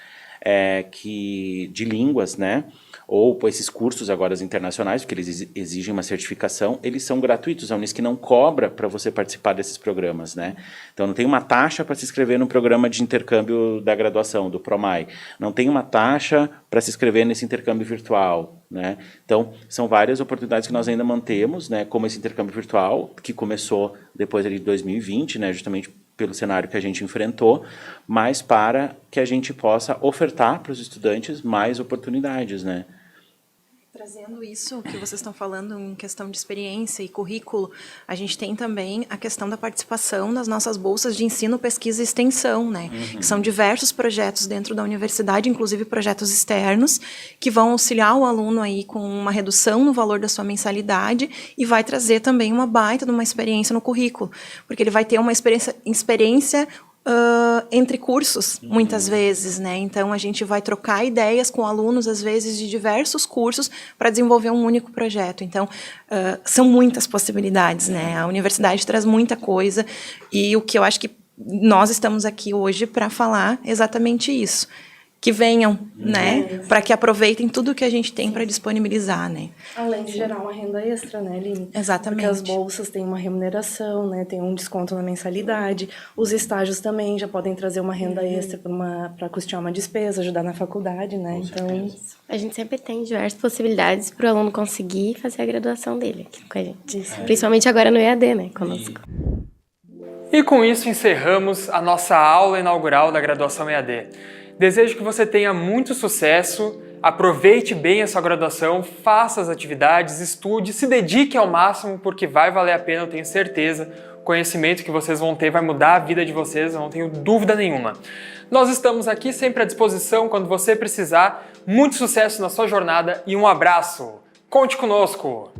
de línguas, né? Ou esses cursos agora internacionais, porque eles exigem uma certificação, eles são gratuitos. A Unisc não cobra para você participar desses programas, né? Então não tem uma taxa para se inscrever no programa de intercâmbio da graduação, do PROMAI. Não tem uma taxa para se inscrever nesse intercâmbio virtual, né? Então são várias oportunidades que nós ainda mantemos, né? Como esse intercâmbio virtual, que começou depois ali de 2020, né? Justamente pelo cenário que a gente enfrentou, mas para que a gente possa ofertar para os estudantes mais oportunidades, né? Trazendo isso que vocês estão falando em questão de experiência e currículo, a gente tem também a questão da participação das nossas bolsas de ensino, pesquisa e extensão, né? Que são diversos projetos dentro da universidade, inclusive projetos externos, que vão auxiliar o aluno aí com uma redução no valor da sua mensalidade e vai trazer também uma baita de uma experiência no currículo, porque ele vai ter uma experiência entre cursos, muitas vezes, né? Então, a gente vai trocar ideias com alunos, às vezes, de diversos cursos para desenvolver um único projeto. Então, são muitas possibilidades, né? A universidade traz muita coisa e o que eu acho que nós estamos aqui hoje para falar exatamente isso. Que venham, né? Para que aproveitem tudo que a gente tem para disponibilizar, né? Além de gerar uma renda extra, né, Aline? Exatamente. Porque as bolsas têm uma remuneração, né? Tem um desconto na mensalidade. Os estágios também já podem trazer uma renda extra para custear uma despesa, ajudar na faculdade, né? Então, a gente sempre tem diversas possibilidades para o aluno conseguir fazer a graduação dele aqui com a gente. Principalmente agora no EAD, né? Conosco. E com isso encerramos a nossa aula inaugural da graduação EAD. Desejo que você tenha muito sucesso, aproveite bem a sua graduação, faça as atividades, estude, se dedique ao máximo porque vai valer a pena, eu tenho certeza. O conhecimento que vocês vão ter vai mudar a vida de vocês, eu não tenho dúvida nenhuma. Nós estamos aqui sempre à disposição quando você precisar. Muito sucesso na sua jornada e um abraço. Conte conosco!